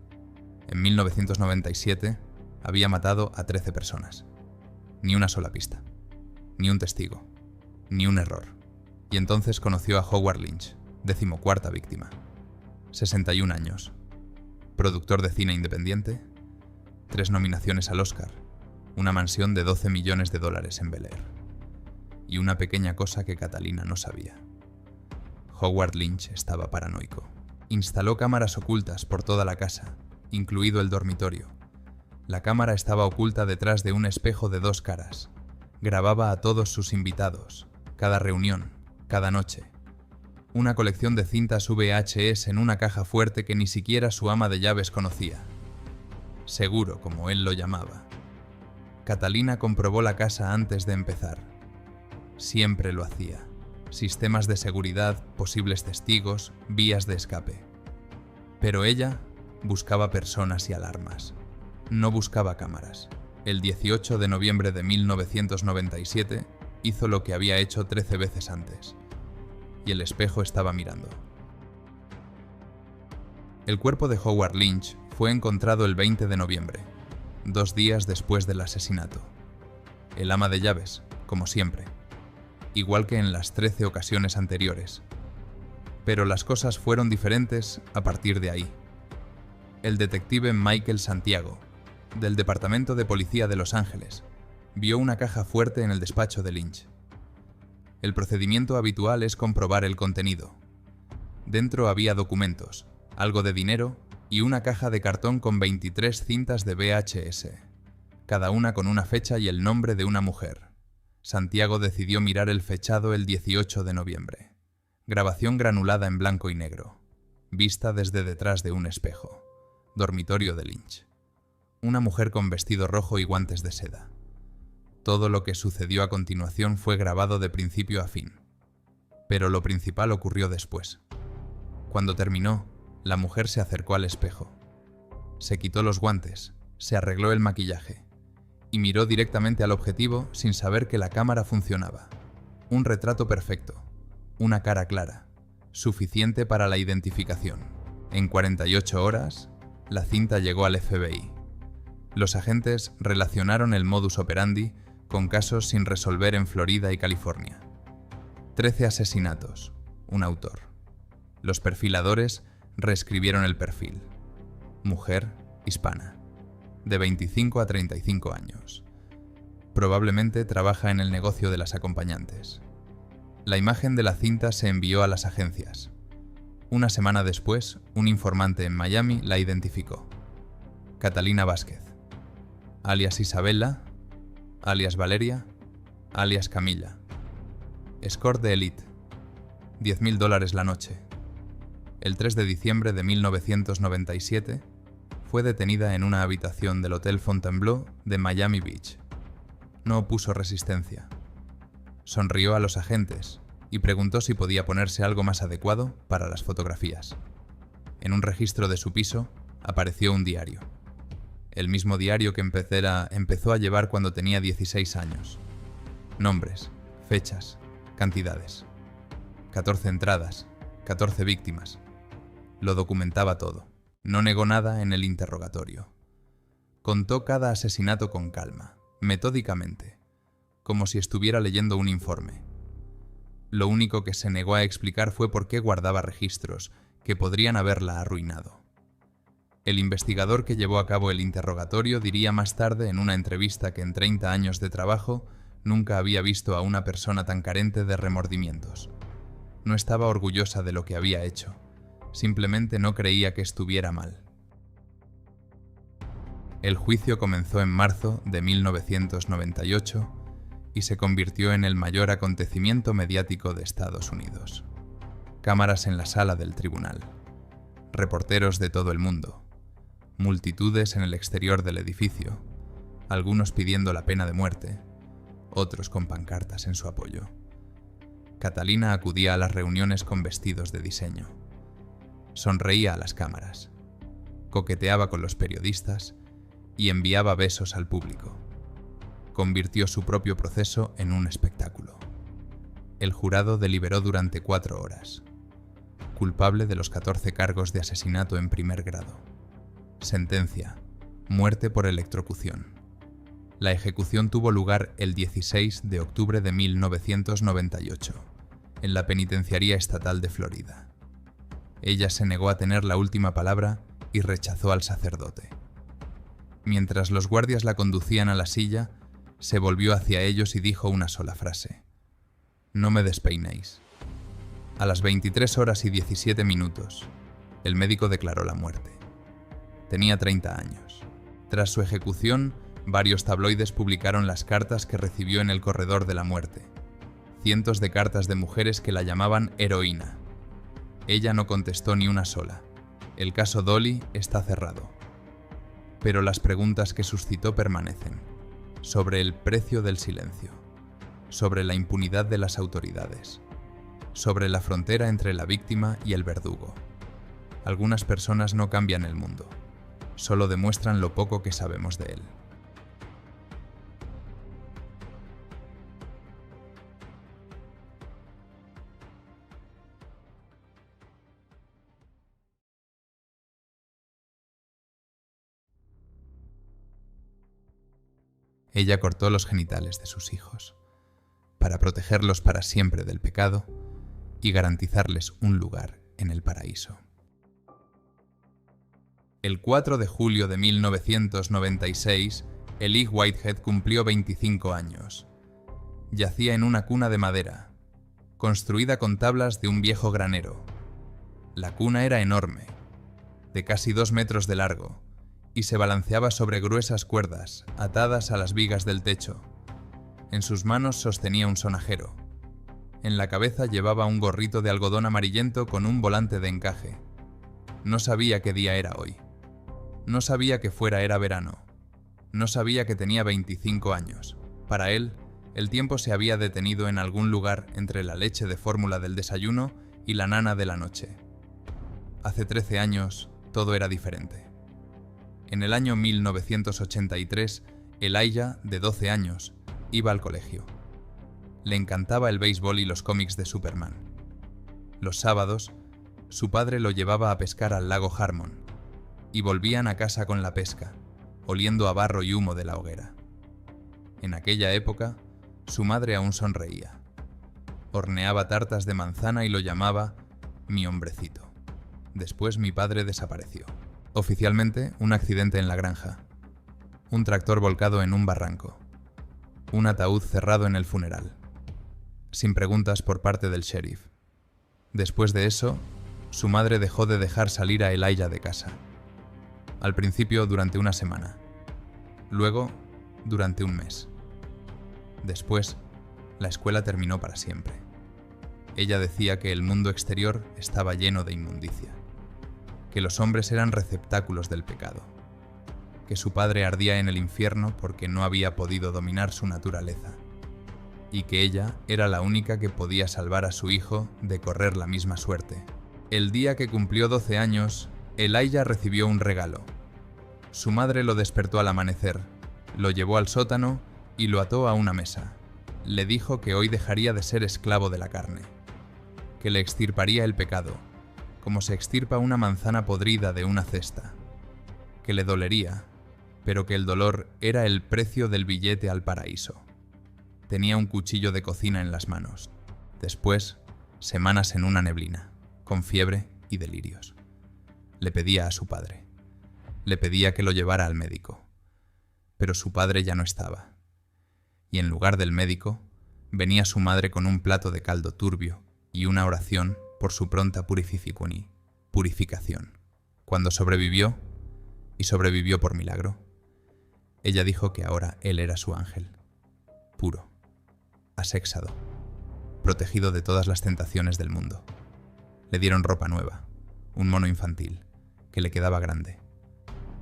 En 1997 había matado a 13 personas. Ni una sola pista, ni un testigo, ni un error. Y entonces conoció a Howard Lynch, 14ª víctima. 61 años, productor de cine independiente, 3 nominaciones al Oscar, una mansión de $12 millones en Bel Air. Y una pequeña cosa que Catalina no sabía. Howard Lynch estaba paranoico. Instaló cámaras ocultas por toda la casa, incluido el dormitorio. La cámara estaba oculta detrás de un espejo de 2 caras. Grababa a todos sus invitados, cada reunión, cada noche. Una colección de cintas VHS en una caja fuerte que ni siquiera su ama de llaves conocía. Seguro, como él lo llamaba. Catalina comprobó la casa antes de empezar. Siempre lo hacía. Sistemas de seguridad, posibles testigos, vías de escape. Pero ella buscaba personas y alarmas. No buscaba cámaras. El 18 de noviembre de 1997 hizo lo que había hecho 13 veces antes. Y el espejo estaba mirando. El cuerpo de Howard Lynch fue encontrado el 20 de noviembre, 2 días después del asesinato. El ama de llaves, como siempre, igual que en las 13 ocasiones anteriores. Pero las cosas fueron diferentes a partir de ahí. El detective Michael Santiago, del Departamento de Policía de Los Ángeles, vio una caja fuerte en el despacho de Lynch. El procedimiento habitual es comprobar el contenido. Dentro había documentos, algo de dinero y una caja de cartón con 23 cintas de VHS, cada una con una fecha y el nombre de una mujer. Santiago decidió mirar el fechado el 18 de noviembre. Grabación granulada en blanco y negro, vista desde detrás de un espejo. Dormitorio de Lynch. Una mujer con vestido rojo y guantes de seda. Todo lo que sucedió a continuación fue grabado de principio a fin. Pero lo principal ocurrió después. Cuando terminó, la mujer se acercó al espejo. Se quitó los guantes, se arregló el maquillaje y miró directamente al objetivo sin saber que la cámara funcionaba. Un retrato perfecto, una cara clara, suficiente para la identificación. En 48 horas, la cinta llegó al FBI. Los agentes relacionaron el modus operandi con casos sin resolver en Florida y California. 13 asesinatos, un autor. Los perfiladores reescribieron el perfil. Mujer, hispana, de 25 a 35 años. Probablemente trabaja en el negocio de las acompañantes. La imagen de la cinta se envió a las agencias. Una semana después, un informante en Miami la identificó. Catalina Vázquez, alias Isabella, alias Valeria, alias Camilla. Escort de élite, $10.000 la noche. El 3 de diciembre de 1997, fue detenida en una habitación del Hotel Fontainebleau de Miami Beach. No opuso resistencia. Sonrió a los agentes y preguntó si podía ponerse algo más adecuado para las fotografías. En un registro de su piso apareció un diario. el mismo diario que empezó a llevar cuando tenía 16 años. Nombres, fechas, cantidades. 14 entradas, 14 víctimas. Lo documentaba todo. No negó nada en el interrogatorio. Contó cada asesinato con calma, metódicamente, como si estuviera leyendo un informe. Lo único que se negó a explicar fue por qué guardaba registros que podrían haberla arruinado. El investigador que llevó a cabo el interrogatorio diría más tarde en una entrevista que en 30 años de trabajo nunca había visto a una persona tan carente de remordimientos. No estaba orgullosa de lo que había hecho, simplemente no creía que estuviera mal. El juicio comenzó en marzo de 1998 y se convirtió en el mayor acontecimiento mediático de Estados Unidos. Cámaras en la sala del tribunal, reporteros de todo el mundo, multitudes en el exterior del edificio, algunos pidiendo la pena de muerte, otros con pancartas en su apoyo. Catalina acudía a las reuniones con vestidos de diseño. Sonreía a las cámaras, coqueteaba con los periodistas y enviaba besos al público. Convirtió su propio proceso en un espectáculo. El jurado deliberó durante 4 horas. Culpable de los 14 cargos de asesinato en primer grado. Sentencia: muerte por electrocución. La ejecución tuvo lugar el 16 de octubre de 1998, en la Penitenciaría Estatal de Florida. Ella se negó a tener la última palabra y rechazó al sacerdote. Mientras los guardias la conducían a la silla, se volvió hacia ellos y dijo una sola frase: «No me despeinéis». A las 23 horas y 17 minutos, el médico declaró la muerte. Tenía 30 años. Tras su ejecución, varios tabloides publicaron las cartas que recibió en el corredor de la muerte. Cientos de cartas de mujeres que la llamaban heroína. Ella no contestó ni una sola. El caso Dolly está cerrado. Pero las preguntas que suscitó permanecen. Sobre el precio del silencio. Sobre la impunidad de las autoridades. Sobre la frontera entre la víctima y el verdugo. Algunas personas no cambian el mundo. Solo demuestran lo poco que sabemos de él. Ella cortó los genitales de sus hijos, para protegerlos para siempre del pecado y garantizarles un lugar en el paraíso. El 4 de julio de 1996, Elige Whitehead cumplió 25 años. Yacía en una cuna de madera, construida con tablas de un viejo granero. La cuna era enorme, de casi 2 metros de largo, y se balanceaba sobre gruesas cuerdas, atadas a las vigas del techo. En sus manos sostenía un sonajero. En la cabeza llevaba un gorrito de algodón amarillento con un volante de encaje. No sabía qué día era hoy. No sabía que fuera era verano. No sabía que tenía 25 años. Para él, el tiempo se había detenido en algún lugar entre la leche de fórmula del desayuno y la nana de la noche. Hace 13 años, todo era diferente. En el año 1983, Elijah, de 12 años, iba al colegio. Le encantaba el béisbol y los cómics de Superman. Los sábados, su padre lo llevaba a pescar al lago Harmon, y volvían a casa con la pesca, oliendo a barro y humo de la hoguera. En aquella época, su madre aún sonreía. Horneaba tartas de manzana y lo llamaba «mi hombrecito». Después mi padre desapareció. Oficialmente, un accidente en la granja. Un tractor volcado en un barranco. Un ataúd cerrado en el funeral. Sin preguntas por parte del sheriff. Después de eso, su madre dejó de dejar salir a Elijah de casa. Al principio durante una semana. Luego, durante un mes. Después, la escuela terminó para siempre. Ella decía que el mundo exterior estaba lleno de inmundicia. Que los hombres eran receptáculos del pecado, que su padre ardía en el infierno porque no había podido dominar su naturaleza, y que ella era la única que podía salvar a su hijo de correr la misma suerte. El día que cumplió 12 años, Elijah recibió un regalo. Su madre lo despertó al amanecer, lo llevó al sótano y lo ató a una mesa. Le dijo que hoy dejaría de ser esclavo de la carne, que le extirparía el pecado, como se extirpa una manzana podrida de una cesta, que le dolería, pero que el dolor era el precio del billete al paraíso. Tenía un cuchillo de cocina en las manos. Después, semanas en una neblina, con fiebre y delirios. Le pedía a su padre. Le pedía que lo llevara al médico. Pero su padre ya no estaba. Y en lugar del médico, venía su madre con un plato de caldo turbio y una oración por su pronta purificación. Cuando sobrevivió, y sobrevivió por milagro, ella dijo que ahora él era su ángel, puro, asexado, protegido de todas las tentaciones del mundo. Le dieron ropa nueva, un mono infantil, que le quedaba grande,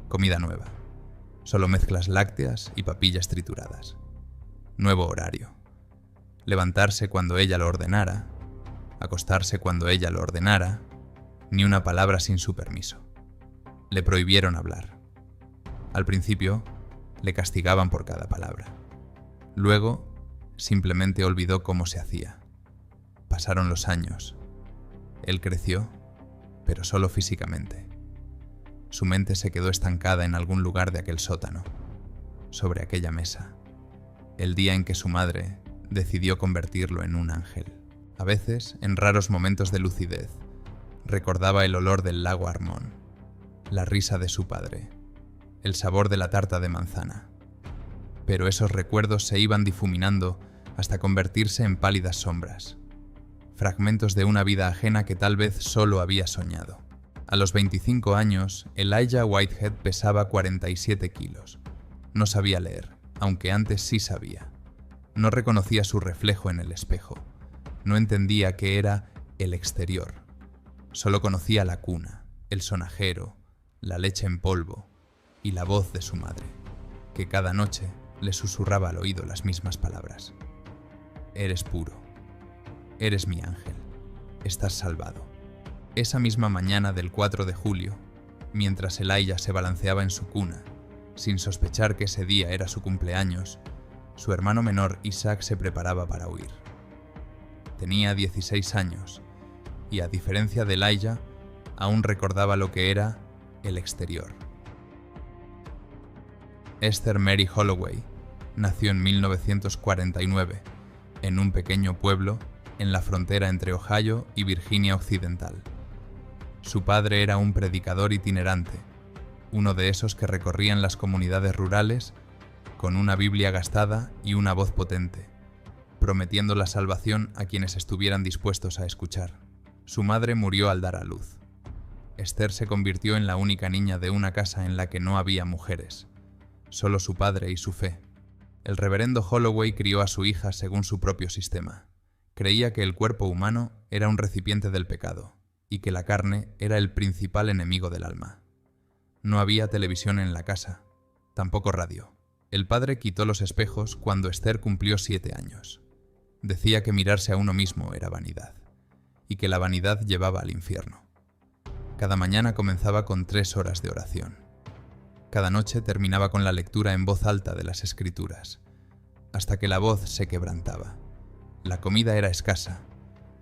comida nueva, solo mezclas lácteas y papillas trituradas, nuevo horario, levantarse cuando ella lo ordenara, acostarse cuando ella lo ordenara, ni una palabra sin su permiso. Le prohibieron hablar. Al principio, le castigaban por cada palabra. Luego, simplemente olvidó cómo se hacía. Pasaron los años. Él creció, pero solo físicamente. Su mente se quedó estancada en algún lugar de aquel sótano, sobre aquella mesa, el día en que su madre decidió convertirlo en un ángel. A veces, en raros momentos de lucidez, recordaba el olor del lago Armón, la risa de su padre, el sabor de la tarta de manzana. Pero esos recuerdos se iban difuminando hasta convertirse en pálidas sombras, fragmentos de una vida ajena que tal vez solo había soñado. A los 25 años, Elijah Whitehead pesaba 47 kilos. No sabía leer, aunque antes sí sabía. No reconocía su reflejo en el espejo. No entendía qué era el exterior. Solo conocía la cuna, el sonajero, la leche en polvo y la voz de su madre, que cada noche le susurraba al oído las mismas palabras. Eres puro. Eres mi ángel. Estás salvado. Esa misma mañana del 4 de julio, mientras Elijah se balanceaba en su cuna, sin sospechar que ese día era su cumpleaños, su hermano menor Isaac se preparaba para huir. Tenía 16 años y, a diferencia de Elijah, aún recordaba lo que era el exterior. Esther Mary Holloway nació en 1949 en un pequeño pueblo en la frontera entre Ohio y Virginia Occidental. Su padre era un predicador itinerante, uno de esos que recorrían las comunidades rurales con una Biblia gastada y una voz potente, prometiendo la salvación a quienes estuvieran dispuestos a escuchar. Su madre murió al dar a luz. Esther se convirtió en la única niña de una casa en la que no había mujeres, solo su padre y su fe. El reverendo Holloway crió a su hija según su propio sistema. Creía que el cuerpo humano era un recipiente del pecado y que la carne era el principal enemigo del alma. No había televisión en la casa, tampoco radio. El padre quitó los espejos cuando Esther cumplió 7 años. Decía que mirarse a uno mismo era vanidad y que la vanidad llevaba al infierno. Cada mañana comenzaba con 3 horas de oración. Cada noche terminaba con la lectura en voz alta de las Escrituras, hasta que la voz se quebrantaba. La comida era escasa.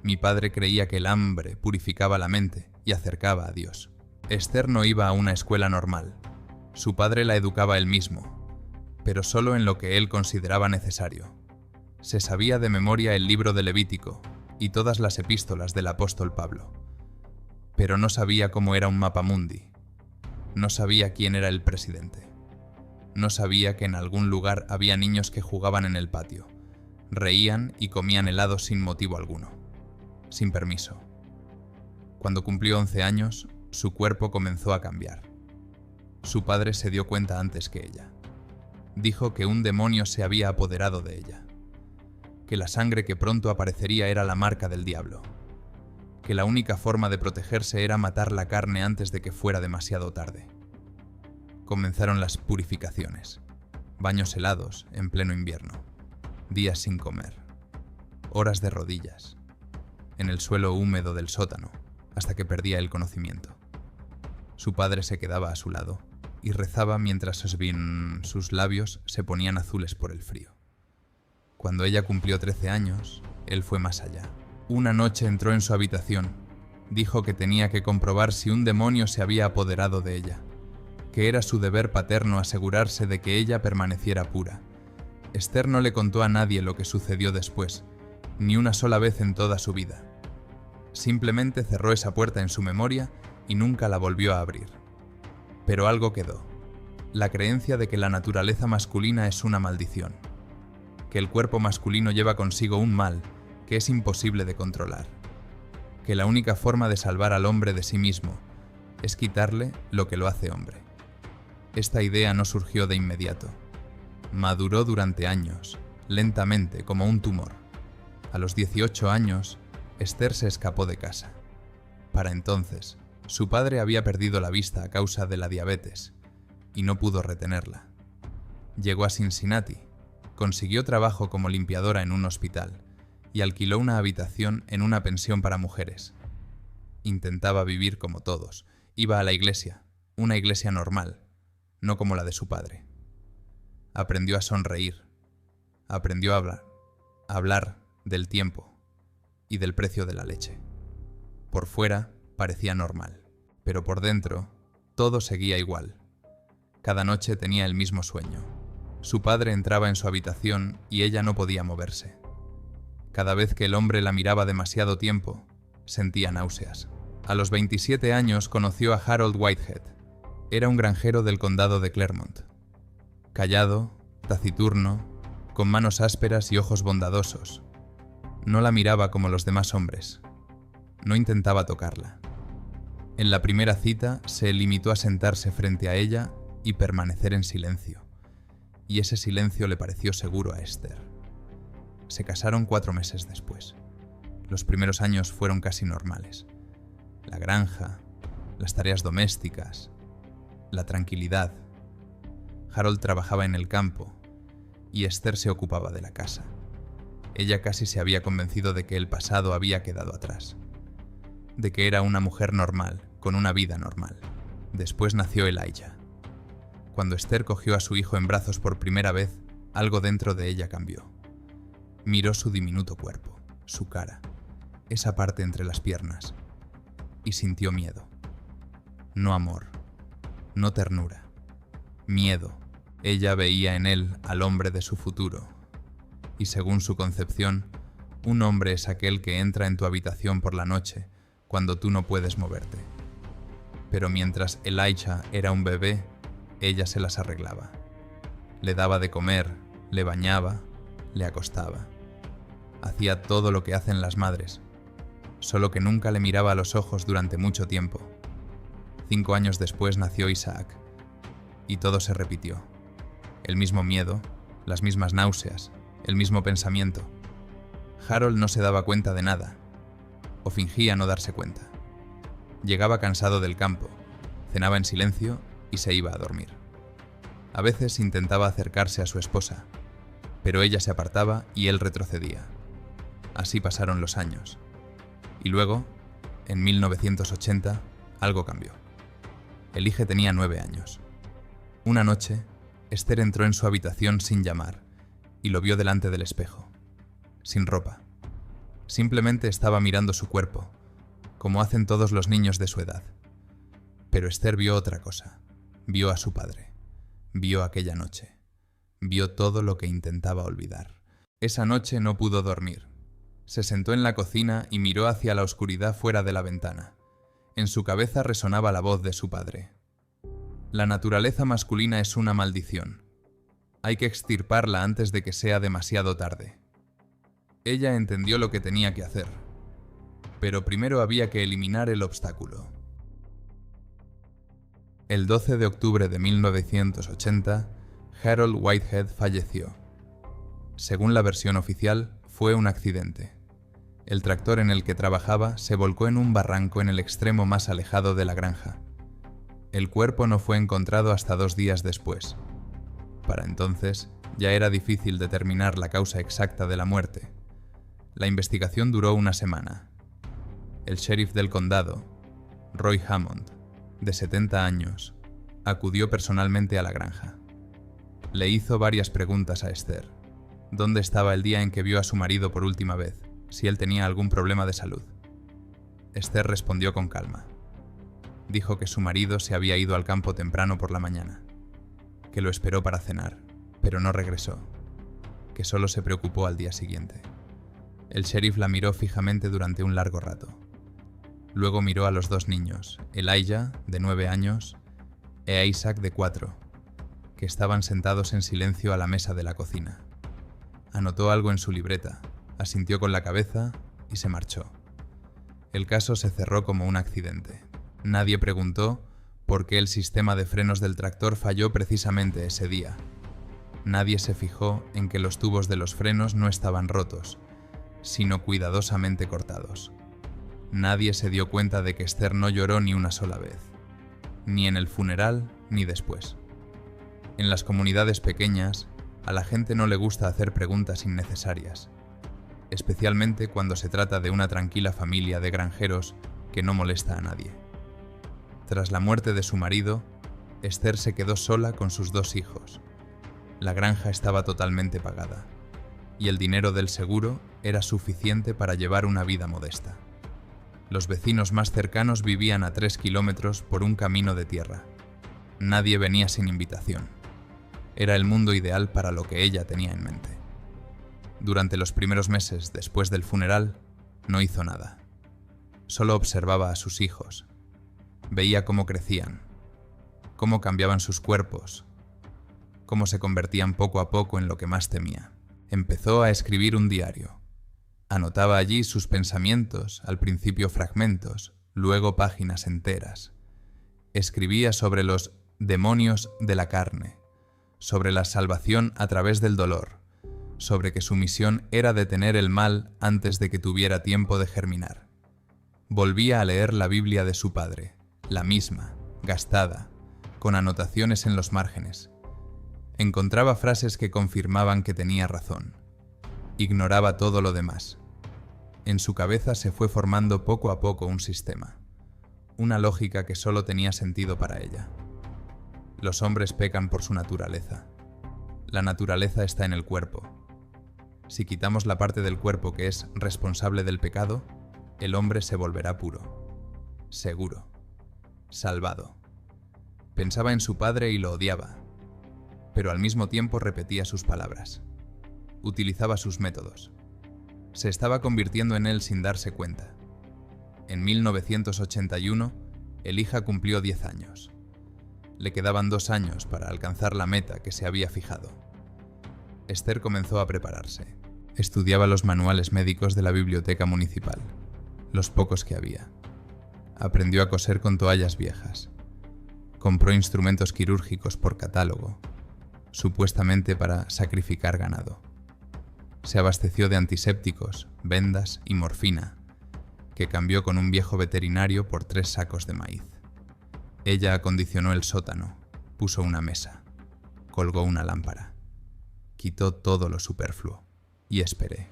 Mi padre creía que el hambre purificaba la mente y acercaba a Dios. Esther no iba a una escuela normal. Su padre la educaba él mismo, pero solo en lo que él consideraba necesario. Se sabía de memoria el libro de Levítico y todas las epístolas del apóstol Pablo, pero no sabía cómo era un mapamundi. No sabía quién era el presidente. No sabía que en algún lugar había niños que jugaban en el patio, reían y comían helado sin motivo alguno, sin permiso. Cuando cumplió 11 años, su cuerpo comenzó a cambiar. Su padre se dio cuenta antes que ella. Dijo que un demonio se había apoderado de ella, que la sangre que pronto aparecería era la marca del diablo, que la única forma de protegerse era matar la carne antes de que fuera demasiado tarde. Comenzaron las purificaciones, baños helados en pleno invierno, días sin comer, horas de rodillas, en el suelo húmedo del sótano, hasta que perdía el conocimiento. Su padre se quedaba a su lado, y rezaba mientras sus labios se ponían azules por el frío. Cuando ella cumplió 13 años, él fue más allá. Una noche entró en su habitación. Dijo que tenía que comprobar si un demonio se había apoderado de ella, que era su deber paterno asegurarse de que ella permaneciera pura. Esther no le contó a nadie lo que sucedió después, ni una sola vez en toda su vida. Simplemente cerró esa puerta en su memoria y nunca la volvió a abrir. Pero algo quedó: la creencia de que la naturaleza masculina es una maldición, que el cuerpo masculino lleva consigo un mal que es imposible de controlar, que la única forma de salvar al hombre de sí mismo es quitarle lo que lo hace hombre. Esta idea no surgió de inmediato. Maduró durante años, lentamente, como un tumor. A los 18 años, Esther se escapó de casa. Para entonces, su padre había perdido la vista a causa de la diabetes y no pudo retenerla. Llegó a Cincinnati, consiguió trabajo como limpiadora en un hospital y alquiló una habitación en una pensión para mujeres. Intentaba vivir como todos. Iba a la iglesia, una iglesia normal, no como la de su padre. Aprendió a sonreír, aprendió a hablar del tiempo y del precio de la leche. Por fuera parecía normal, pero por dentro todo seguía igual. Cada noche tenía el mismo sueño. Su padre entraba en su habitación y ella no podía moverse. Cada vez que el hombre la miraba demasiado tiempo, sentía náuseas. A los 27 años conoció a Harold Whitehead. Era un granjero del condado de Clermont. Callado, taciturno, con manos ásperas y ojos bondadosos. No la miraba como los demás hombres. No intentaba tocarla. En la primera cita se limitó a sentarse frente a ella y permanecer en silencio. Y ese silencio le pareció seguro a Esther. Se casaron 4 meses después. Los primeros años fueron casi normales. La granja, las tareas domésticas, la tranquilidad. Harold trabajaba en el campo y Esther se ocupaba de la casa. Ella casi se había convencido de que el pasado había quedado atrás, de que era una mujer normal, con una vida normal. Después nació Elijah. Cuando Esther cogió a su hijo en brazos por primera vez, algo dentro de ella cambió. Miró su diminuto cuerpo, su cara, esa parte entre las piernas, y sintió miedo. No amor, no ternura, miedo. Ella veía en él al hombre de su futuro. Y según su concepción, un hombre es aquel que entra en tu habitación por la noche cuando tú no puedes moverte. Pero mientras Elijah era un bebé, ella se las arreglaba. Le daba de comer, le bañaba, le acostaba. Hacía todo lo que hacen las madres, solo que nunca le miraba a los ojos durante mucho tiempo. 5 años después nació Isaac, y todo se repitió. El mismo miedo, las mismas náuseas, el mismo pensamiento. Harold no se daba cuenta de nada, o fingía no darse cuenta. Llegaba cansado del campo, cenaba en silencio y se iba a dormir. A veces intentaba acercarse a su esposa, pero ella se apartaba y él retrocedía. Así pasaron los años. Y luego, en 1980, algo cambió. Elige tenía 9 años. Una noche, Esther entró en su habitación sin llamar y lo vio delante del espejo, sin ropa. Simplemente estaba mirando su cuerpo, como hacen todos los niños de su edad. Pero Esther vio otra cosa. Vio a su padre. Vio aquella noche. Vio todo lo que intentaba olvidar. Esa noche no pudo dormir. Se sentó en la cocina y miró hacia la oscuridad fuera de la ventana. En su cabeza resonaba la voz de su padre. La naturaleza masculina es una maldición. Hay que extirparla antes de que sea demasiado tarde. Ella entendió lo que tenía que hacer, pero primero había que eliminar el obstáculo. El 12 de octubre de 1980, Harold Whitehead falleció. Según la versión oficial, fue un accidente. El tractor en el que trabajaba se volcó en un barranco en el extremo más alejado de la granja. El cuerpo no fue encontrado hasta 2 días después. Para entonces, ya era difícil determinar la causa exacta de la muerte. La investigación duró 1 semana. El sheriff del condado, Roy Hammond, de 70 años, Acudió personalmente a la granja. Le hizo varias preguntas a Esther. ¿Dónde estaba el día en que vio a su marido por última vez? Si él tenía algún problema de salud. Esther respondió con calma. Dijo que su marido se había ido al campo temprano por la mañana, que lo esperó para cenar, pero no regresó, que solo se preocupó al día siguiente. El sheriff la miró fijamente durante un largo rato. Luego miró a los dos niños, Elijah, de 9 años, e Isaac, de 4, que estaban sentados en silencio a la mesa de la cocina. Anotó algo en su libreta, asintió con la cabeza y se marchó. El caso se cerró como un accidente. Nadie preguntó por qué el sistema de frenos del tractor falló precisamente ese día. Nadie se fijó en que los tubos de los frenos no estaban rotos, sino cuidadosamente cortados. Nadie se dio cuenta de que Esther no lloró ni una sola vez, ni en el funeral ni después. En las comunidades pequeñas, a la gente no le gusta hacer preguntas innecesarias, especialmente cuando se trata de una tranquila familia de granjeros que no molesta a nadie. Tras la muerte de su marido, Esther se quedó sola con sus 2 hijos. La granja estaba totalmente pagada, y el dinero del seguro era suficiente para llevar una vida modesta. Los vecinos más cercanos vivían a 3 kilómetros por un camino de tierra. Nadie venía sin invitación. Era el mundo ideal para lo que ella tenía en mente. Durante los primeros meses después del funeral, no hizo nada. Solo observaba a sus hijos. Veía cómo crecían, cómo cambiaban sus cuerpos, cómo se convertían poco a poco en lo que más temía. Empezó a escribir un diario. Anotaba allí sus pensamientos, al principio fragmentos, luego páginas enteras. Escribía sobre los demonios de la carne, sobre la salvación a través del dolor, sobre que su misión era detener el mal antes de que tuviera tiempo de germinar. Volvía a leer la Biblia de su padre, la misma, gastada, con anotaciones en los márgenes. Encontraba frases que confirmaban que tenía razón. Ignoraba todo lo demás. En su cabeza se fue formando poco a poco un sistema, una lógica que solo tenía sentido para ella. Los hombres pecan por su naturaleza. La naturaleza está en el cuerpo. Si quitamos la parte del cuerpo que es responsable del pecado, el hombre se volverá puro, seguro, salvado. Pensaba en su padre y lo odiaba, pero al mismo tiempo repetía sus palabras. Utilizaba sus métodos. Se estaba convirtiendo en él sin darse cuenta. En 1981, Elijah cumplió 10 años. Le quedaban 2 años para alcanzar la meta que se había fijado. Esther comenzó a prepararse. Estudiaba los manuales médicos de la biblioteca municipal, los pocos que había. Aprendió a coser con toallas viejas. Compró instrumentos quirúrgicos por catálogo, supuestamente para sacrificar ganado. Se abasteció de antisépticos, vendas y morfina, que cambió con un viejo veterinario por 3 sacos de maíz. Ella acondicionó el sótano, puso una mesa, colgó una lámpara, quitó todo lo superfluo y esperé.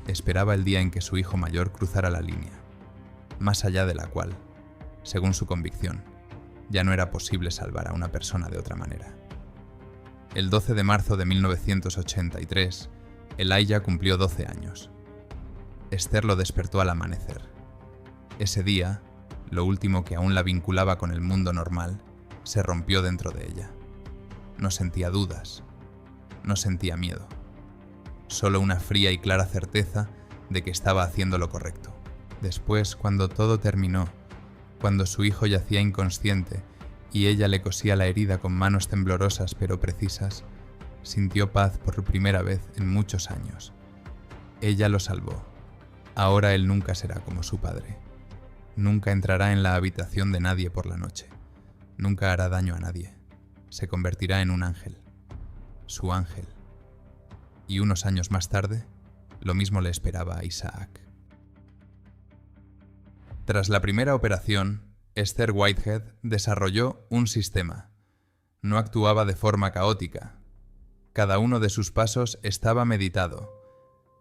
Esperaba el día en que su hijo mayor cruzara la línea, más allá de la cual, según su convicción, ya no era posible salvar a una persona de otra manera. El 12 de marzo de 1983, Elijah cumplió 12 años. Esther lo despertó al amanecer. Ese día, lo último que aún la vinculaba con el mundo normal, se rompió dentro de ella. No sentía dudas, no sentía miedo. Solo una fría y clara certeza de que estaba haciendo lo correcto. Después, cuando todo terminó, cuando su hijo yacía inconsciente y ella le cosía la herida con manos temblorosas pero precisas, sintió paz por primera vez en muchos años. Ella lo salvó. Ahora él nunca será como su padre. Nunca entrará en la habitación de nadie por la noche. Nunca hará daño a nadie. Se convertirá en un ángel. Su ángel. Y unos años más tarde, lo mismo le esperaba a Isaac. Tras la primera operación, Esther Whitehead desarrolló un sistema. No actuaba de forma caótica. Cada uno de sus pasos estaba meditado.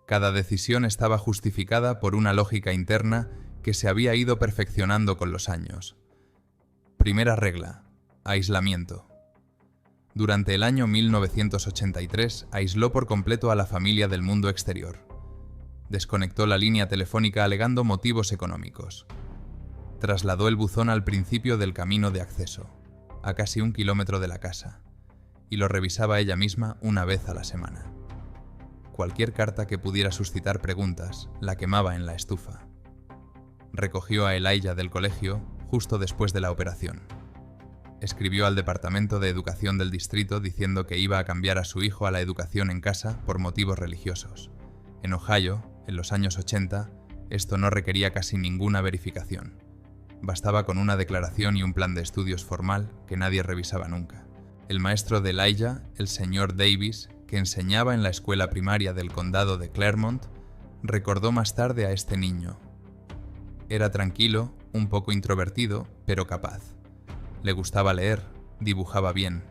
Cada decisión estaba justificada por una lógica interna que se había ido perfeccionando con los años. Primera regla: Aislamiento. Durante el año 1983 aisló por completo a la familia del mundo exterior. Desconectó la línea telefónica alegando motivos económicos. Trasladó el buzón al principio del camino de acceso, a casi 1 kilómetro de la casa, y lo revisaba ella misma una vez a la semana. Cualquier carta que pudiera suscitar preguntas la quemaba en la estufa. Recogió a Elijah del colegio justo después de la operación. Escribió al Departamento de Educación del distrito diciendo que iba a cambiar a su hijo a la educación en casa por motivos religiosos. En Ohio, en los años 80, esto no requería casi ninguna verificación. Bastaba con una declaración y un plan de estudios formal que nadie revisaba nunca. El maestro de Elijah, el señor Davis, que enseñaba en la escuela primaria del condado de Claremont, recordó más tarde a este niño. Era tranquilo, un poco introvertido, pero capaz. Le gustaba leer, dibujaba bien.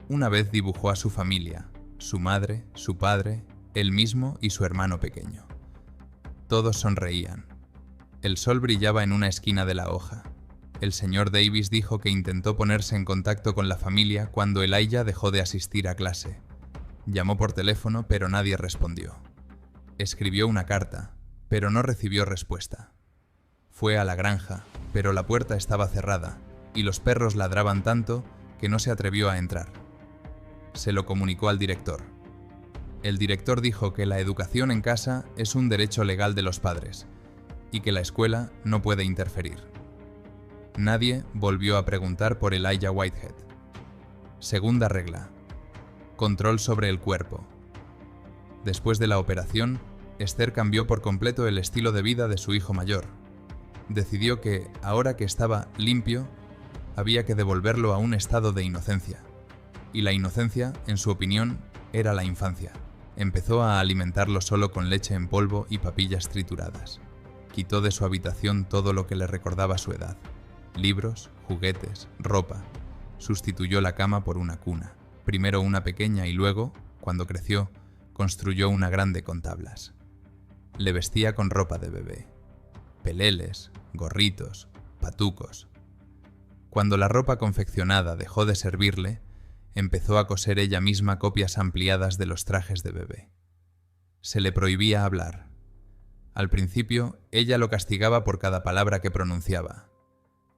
Una vez dibujó a su familia, su madre, su padre, él mismo y su hermano pequeño. Todos sonreían. El sol brillaba en una esquina de la hoja. El señor Davis dijo que intentó ponerse en contacto con la familia cuando Elijah dejó de asistir a clase. Llamó por teléfono, pero nadie respondió. Escribió una carta, pero no recibió respuesta. Fue a la granja, pero la puerta estaba cerrada, y los perros ladraban tanto que no se atrevió a entrar. Se lo comunicó al director. El director dijo que la educación en casa es un derecho legal de los padres, y que la escuela no puede interferir. Nadie volvió a preguntar por Elijah Whitehead. Segunda regla. Control sobre el cuerpo. Después de la operación, Esther cambió por completo el estilo de vida de su hijo mayor. Decidió que, ahora que estaba limpio, había que devolverlo a un estado de inocencia. Y la inocencia, en su opinión, era la infancia. Empezó a alimentarlo solo con leche en polvo y papillas trituradas. Quitó de su habitación todo lo que le recordaba su edad. Libros, juguetes, ropa. Sustituyó la cama por una cuna. Primero una pequeña y luego, cuando creció, construyó una grande con tablas. Le vestía con ropa de bebé. Peleles, gorritos, patucos. Cuando la ropa confeccionada dejó de servirle, empezó a coser ella misma copias ampliadas de los trajes de bebé. Se le prohibía hablar. Al principio, ella lo castigaba por cada palabra que pronunciaba.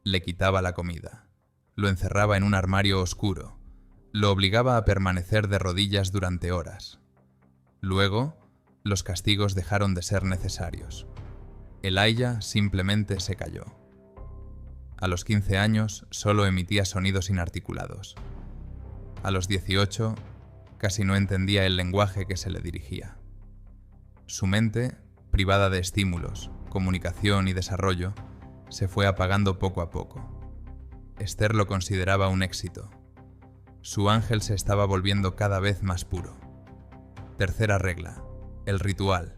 Le quitaba la comida. Lo encerraba en un armario oscuro. Lo obligaba a permanecer de rodillas durante horas. Luego, los castigos dejaron de ser necesarios. Elijah simplemente se calló. A los 15 años solo emitía sonidos inarticulados. A los 18 casi no entendía el lenguaje que se le dirigía. Su mente, privada de estímulos, comunicación y desarrollo, se fue apagando poco a poco. Esther lo consideraba un éxito. Su ángel se estaba volviendo cada vez más puro. Tercera regla, el ritual.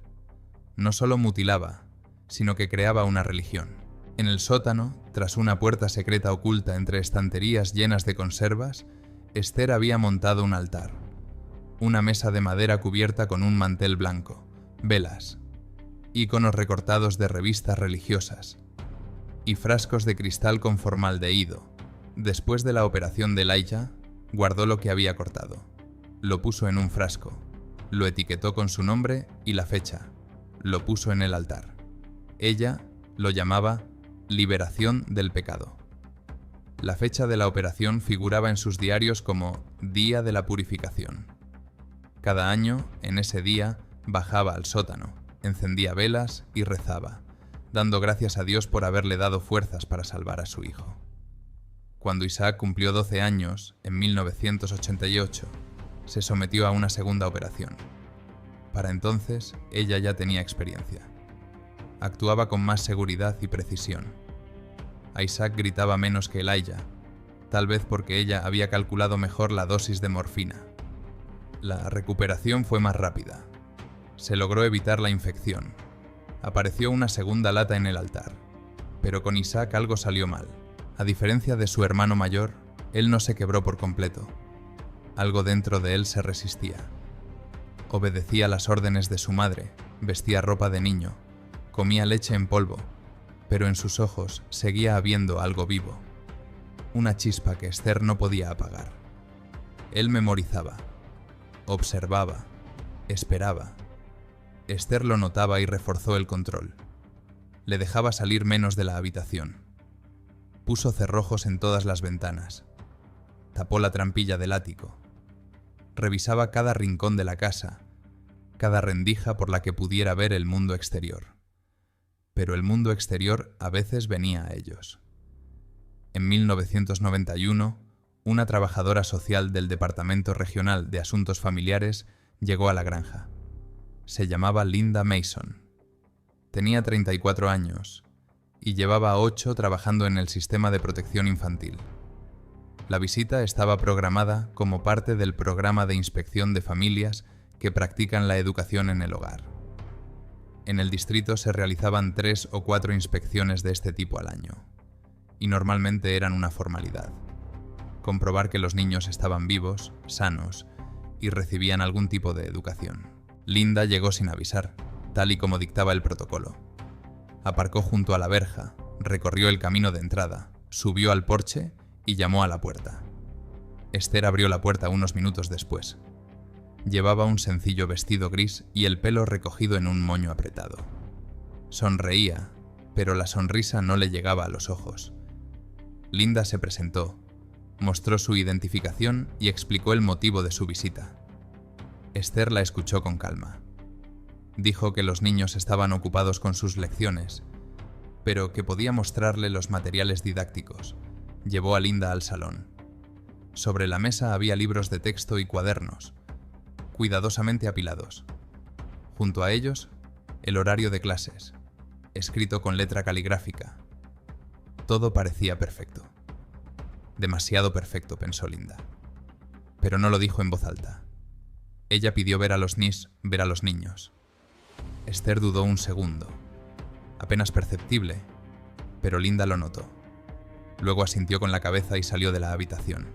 No solo mutilaba, sino que creaba una religión. En el sótano, tras una puerta secreta oculta entre estanterías llenas de conservas, Esther había montado un altar. Una mesa de madera cubierta con un mantel blanco, velas, íconos recortados de revistas religiosas y frascos de cristal con formaldehído. Después de la operación de Elijah, guardó lo que había cortado. Lo puso en un frasco, lo etiquetó con su nombre y la fecha, lo puso en el altar. Ella lo llamaba liberación del pecado. La fecha de la operación figuraba en sus diarios como Día de la Purificación. Cada año, en ese día, bajaba al sótano, encendía velas y rezaba, dando gracias a Dios por haberle dado fuerzas para salvar a su hijo. Cuando Isaac cumplió 12 años, en 1988, se sometió a una segunda operación. Para entonces, ella ya tenía experiencia. Actuaba con más seguridad y precisión. Isaac gritaba menos que Elijah, tal vez porque ella había calculado mejor la dosis de morfina. La recuperación fue más rápida. Se logró evitar la infección. Apareció una segunda lata en el altar. Pero con Isaac algo salió mal. A diferencia de su hermano mayor, él no se quebró por completo. Algo dentro de él se resistía. Obedecía las órdenes de su madre, vestía ropa de niño, comía leche en polvo, pero en sus ojos seguía habiendo algo vivo. una chispa que Esther no podía apagar. Él memorizaba, observaba, esperaba. Esther lo notaba y reforzó el control. Le dejaba salir menos de la habitación. Puso cerrojos en todas las ventanas. Tapó la trampilla del ático. Revisaba cada rincón de la casa, cada rendija por la que pudiera ver el mundo exterior. Pero el mundo exterior a veces venía a ellos. En 1991, una trabajadora social del Departamento Regional de Asuntos Familiares llegó a la granja. Se llamaba Linda Mason. Tenía 34 años y llevaba 8 trabajando en el sistema de protección infantil. La visita estaba programada como parte del programa de inspección de familias que practican la educación en el hogar. En el distrito se realizaban 3 o 4 inspecciones de este tipo al año, y normalmente eran una formalidad. Comprobar que los niños estaban vivos, sanos, y recibían algún tipo de educación. Linda llegó sin avisar, tal y como dictaba el protocolo. Aparcó junto a la verja, recorrió el camino de entrada, subió al porche y llamó a la puerta. Esther abrió la puerta unos minutos después. Llevaba un sencillo vestido gris y el pelo recogido en un moño apretado. Sonreía, pero la sonrisa no le llegaba a los ojos. Linda se presentó, mostró su identificación y explicó el motivo de su visita. Esther la escuchó con calma. Dijo que los niños estaban ocupados con sus lecciones, pero que podía mostrarle los materiales didácticos. Llevó a Linda al salón. Sobre la mesa había libros de texto y cuadernos, cuidadosamente apilados. Junto a ellos, el horario de clases, escrito con letra caligráfica. Todo parecía perfecto. Demasiado perfecto, pensó Linda. Pero no lo dijo en voz alta. Ella pidió ver a los niños. Esther dudó un segundo. Apenas perceptible, pero Linda lo notó. Luego asintió con la cabeza y salió de la habitación.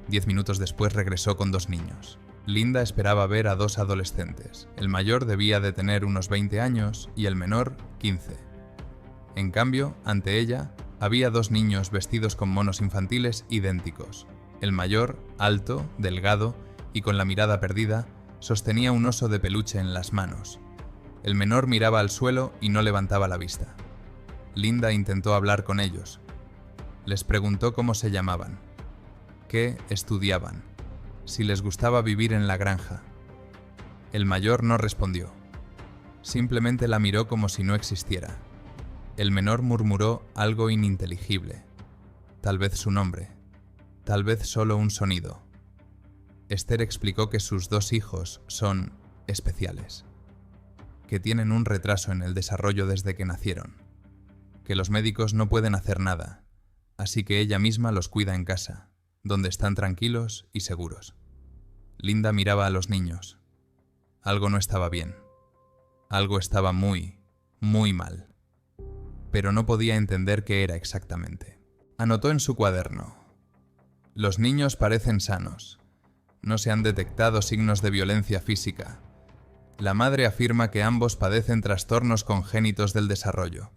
10 minutos después regresó con 2 niños. Linda esperaba ver a 2 adolescentes. El mayor debía de tener unos 20 años y el menor 15. En cambio, ante ella, había 2 niños vestidos con monos infantiles idénticos. El mayor, alto, delgado y con la mirada perdida, sostenía un oso de peluche en las manos. El menor miraba al suelo y no levantaba la vista. Linda intentó hablar con ellos. Les preguntó cómo se llamaban, qué estudiaban, si les gustaba vivir en la granja. El mayor no respondió. Simplemente la miró como si no existiera. El menor murmuró algo ininteligible. Tal vez su nombre. Tal vez solo un sonido. Esther explicó que sus 2 hijos son especiales, que tienen un retraso en el desarrollo desde que nacieron, que los médicos no pueden hacer nada, así que ella misma los cuida en casa, donde están tranquilos y seguros. Linda miraba a los niños. Algo no estaba bien. Algo estaba muy, muy mal. Pero no podía entender qué era exactamente. Anotó en su cuaderno: los niños parecen sanos. No se han detectado signos de violencia física. La madre afirma que ambos padecen trastornos congénitos del desarrollo.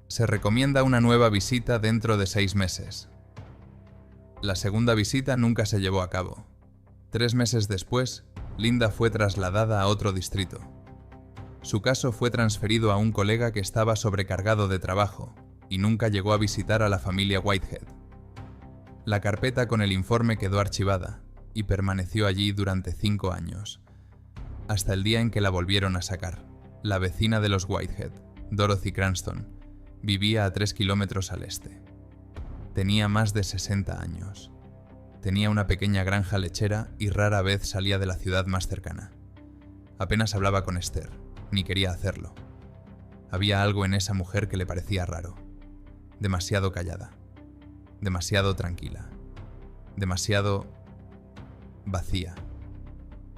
Se recomienda una nueva visita dentro de 6 meses. La segunda visita nunca se llevó a cabo. 3 meses después, Linda fue trasladada a otro distrito. Su caso fue transferido a un colega que estaba sobrecargado de trabajo y nunca llegó a visitar a la familia Whitehead. La carpeta con el informe quedó archivada y permaneció allí durante 5 años, hasta el día en que la volvieron a sacar. La vecina de los Whitehead, Dorothy Cranston, vivía a 3 kilómetros al este. Tenía más de 60 años. Tenía una pequeña granja lechera y rara vez salía de la ciudad más cercana. Apenas hablaba con Esther, ni quería hacerlo. Había algo en esa mujer que le parecía raro. Demasiado callada. Demasiado tranquila. Demasiado vacía.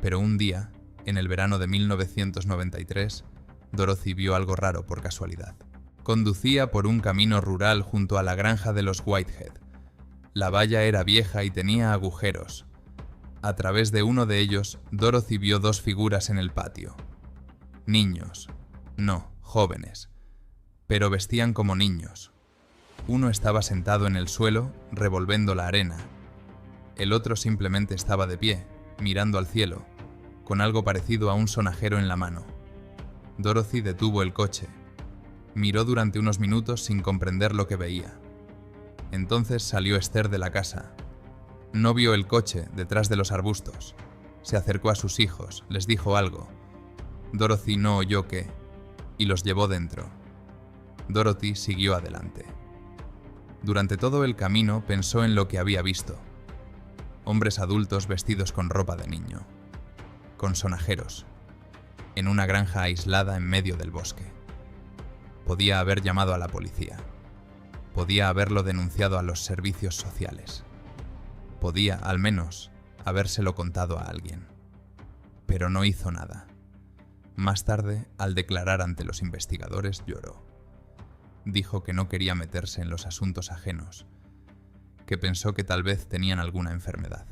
Pero un día, en el verano de 1993, Dorothy vio algo raro por casualidad. Conducía por un camino rural junto a la granja de los Whitehead. La valla era vieja y tenía agujeros. A través de uno de ellos, Dorothy vio 2 figuras en el patio. Niños. No, jóvenes. Pero vestían como niños. Uno estaba sentado en el suelo, revolviendo la arena. El otro simplemente estaba de pie, mirando al cielo, con algo parecido a un sonajero en la mano. Dorothy detuvo el coche. Miró durante unos minutos sin comprender lo que veía. Entonces salió Esther de la casa. No vio el coche detrás de los arbustos. Se acercó a sus hijos, les dijo algo. Dorothy no oyó qué, y los llevó dentro. Dorothy siguió adelante. Durante todo el camino pensó en lo que había visto. Hombres adultos vestidos con ropa de niño, con sonajeros, en una granja aislada en medio del bosque. Podía haber llamado a la policía. Podía haberlo denunciado a los servicios sociales. Podía, al menos, habérselo contado a alguien. Pero no hizo nada. Más tarde, al declarar ante los investigadores, lloró. Dijo que no quería meterse en los asuntos ajenos, que pensó que tal vez tenían alguna enfermedad,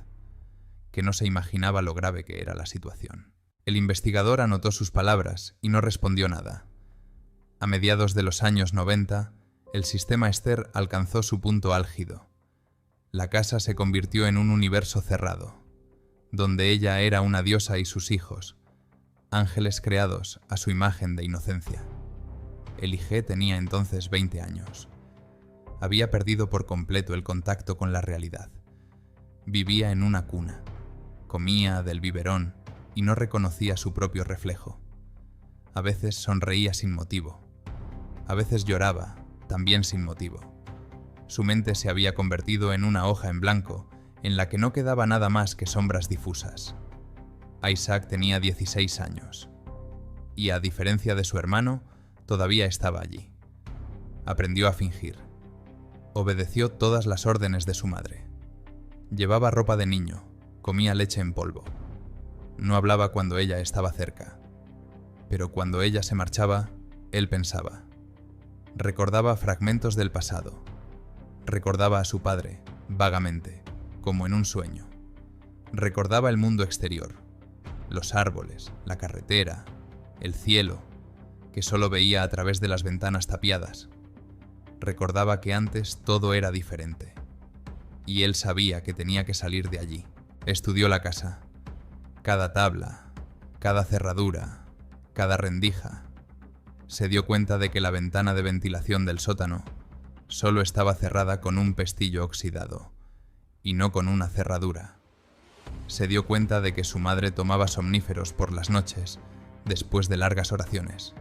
que no se imaginaba lo grave que era la situación. El investigador anotó sus palabras y no respondió nada. A mediados de los años 90, el sistema Esther alcanzó su punto álgido. La casa se convirtió en un universo cerrado, donde ella era una diosa y sus hijos, ángeles creados a su imagen de inocencia. Elige tenía entonces 20 años. Había perdido por completo el contacto con la realidad. Vivía en una cuna, comía del biberón y no reconocía su propio reflejo. A veces sonreía sin motivo. A veces lloraba, también sin motivo. Su mente se había convertido en una hoja en blanco, en la que no quedaba nada más que sombras difusas. Isaac tenía 16 años. Y a diferencia de su hermano, todavía estaba allí. Aprendió a fingir. Obedeció todas las órdenes de su madre. Llevaba ropa de niño, comía leche en polvo. No hablaba cuando ella estaba cerca. Pero cuando ella se marchaba, él pensaba. Recordaba fragmentos del pasado. Recordaba a su padre, vagamente, como en un sueño. Recordaba el mundo exterior, los árboles, la carretera, el cielo, que solo veía a través de las ventanas tapiadas. Recordaba que antes todo era diferente, y él sabía que tenía que salir de allí. Estudió la casa, cada tabla, cada cerradura, cada rendija. Se dio cuenta de que la ventana de ventilación del sótano solo estaba cerrada con un pestillo oxidado, y no con una cerradura. Se dio cuenta de que su madre tomaba somníferos por las noches, después de largas oraciones.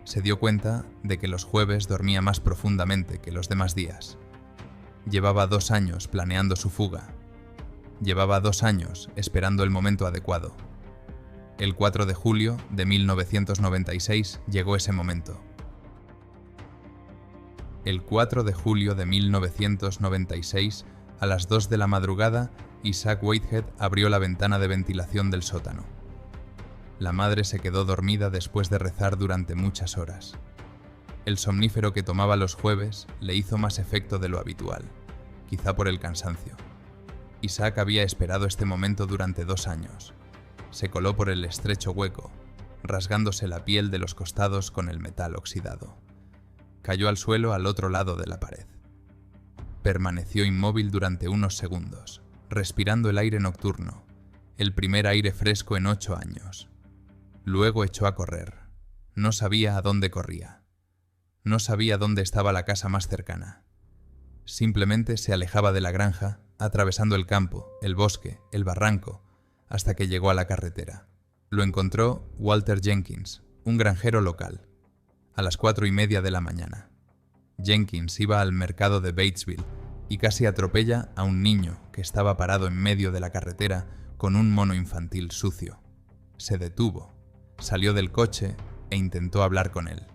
Se dio cuenta de que los jueves dormía más profundamente que los demás días. Llevaba 2 años planeando su fuga. Llevaba 2 años esperando el momento adecuado. El 4 de julio de 1996 llegó ese momento. El 4 de julio de 1996, a las 2 de la madrugada, Isaac Whitehead abrió la ventana de ventilación del sótano. La madre se quedó dormida después de rezar durante muchas horas. El somnífero que tomaba los jueves le hizo más efecto de lo habitual, quizá por el cansancio. Isaac había esperado este momento durante 2 años. Se coló por el estrecho hueco, rasgándose la piel de los costados con el metal oxidado. Cayó al suelo al otro lado de la pared. Permaneció inmóvil durante unos segundos, respirando el aire nocturno, el primer aire fresco en 8 años. Luego echó a correr. No sabía a dónde corría. No sabía dónde estaba la casa más cercana. Simplemente se alejaba de la granja, atravesando el campo, el bosque, el barranco, hasta que llegó a la carretera. Lo encontró Walter Jenkins, un granjero local, a las 4:30 de la mañana. Jenkins iba al mercado de Batesville y casi atropella a un niño que estaba parado en medio de la carretera con un mono infantil sucio. Se detuvo, salió del coche e intentó hablar con él.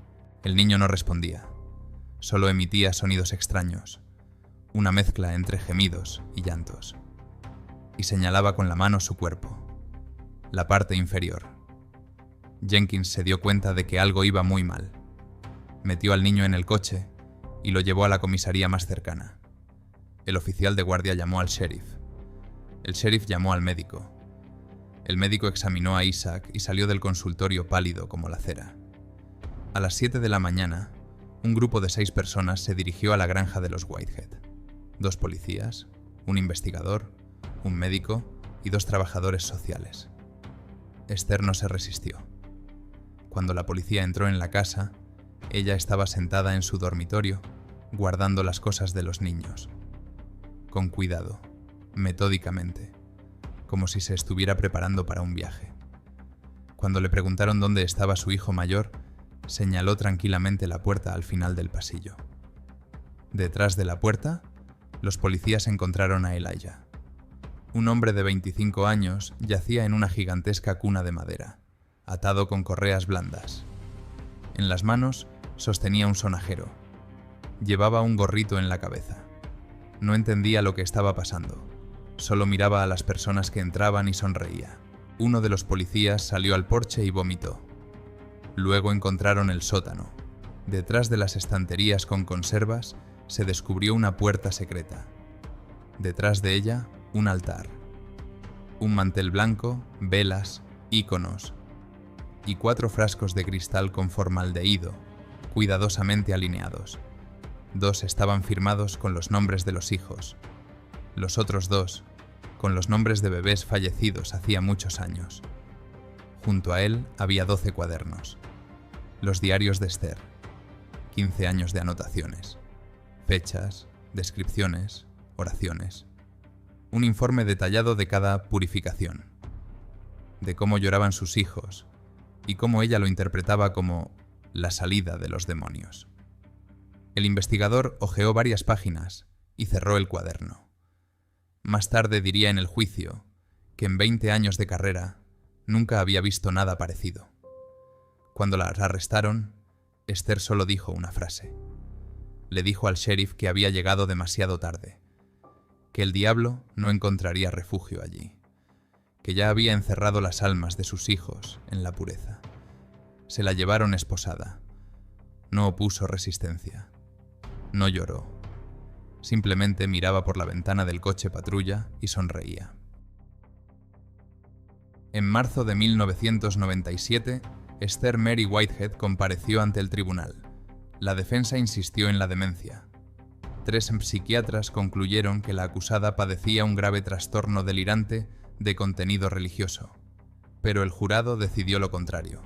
El niño no respondía, solo emitía sonidos extraños, una mezcla entre gemidos y llantos, y señalaba con la mano su cuerpo, la parte inferior. Jenkins se dio cuenta de que algo iba muy mal. Metió al niño en el coche y lo llevó a la comisaría más cercana. El oficial de guardia llamó al sheriff. El sheriff llamó al médico. El médico examinó a Isaac y salió del consultorio pálido como la cera. A las 7 de la mañana, un grupo de 6 personas se dirigió a la granja de los Whitehead. 2 policías, un investigador, un médico y 2 trabajadores sociales. Esther no se resistió. Cuando la policía entró en la casa, ella estaba sentada en su dormitorio, guardando las cosas de los niños. Con cuidado, metódicamente, como si se estuviera preparando para un viaje. Cuando le preguntaron dónde estaba su hijo mayor, señaló tranquilamente la puerta al final del pasillo. Detrás de la puerta, los policías encontraron a Elijah. Un hombre de 25 años yacía en una gigantesca cuna de madera, atado con correas blandas. En las manos sostenía un sonajero. Llevaba un gorrito en la cabeza. No entendía lo que estaba pasando. Solo miraba a las personas que entraban y sonreía. Uno de los policías salió al porche y vomitó. Luego encontraron el sótano. Detrás de las estanterías con conservas se descubrió una puerta secreta. Detrás de ella, un altar. Un mantel blanco, velas, íconos y 4 frascos de cristal con formaldehído, cuidadosamente alineados. 2 estaban firmados con los nombres de los hijos. Los otros 2, con los nombres de bebés fallecidos hacía muchos años. Junto a él había 12 cuadernos. Los diarios de Esther. 15 años de anotaciones. Fechas, descripciones, oraciones. Un informe detallado de cada purificación. De cómo lloraban sus hijos y cómo ella lo interpretaba como la salida de los demonios. El investigador hojeó varias páginas y cerró el cuaderno. Más tarde diría en el juicio que en 20 años de carrera nunca había visto nada parecido. Cuando la arrestaron, Esther solo dijo una frase. Le dijo al sheriff que había llegado demasiado tarde, que el diablo no encontraría refugio allí, que ya había encerrado las almas de sus hijos en la pureza. Se la llevaron esposada. No opuso resistencia. No lloró. Simplemente miraba por la ventana del coche patrulla y sonreía. En marzo de 1997, Esther Mary Whitehead compareció ante el tribunal. La defensa insistió en la demencia. 3 psiquiatras concluyeron que la acusada padecía un grave trastorno delirante de contenido religioso, pero el jurado decidió lo contrario.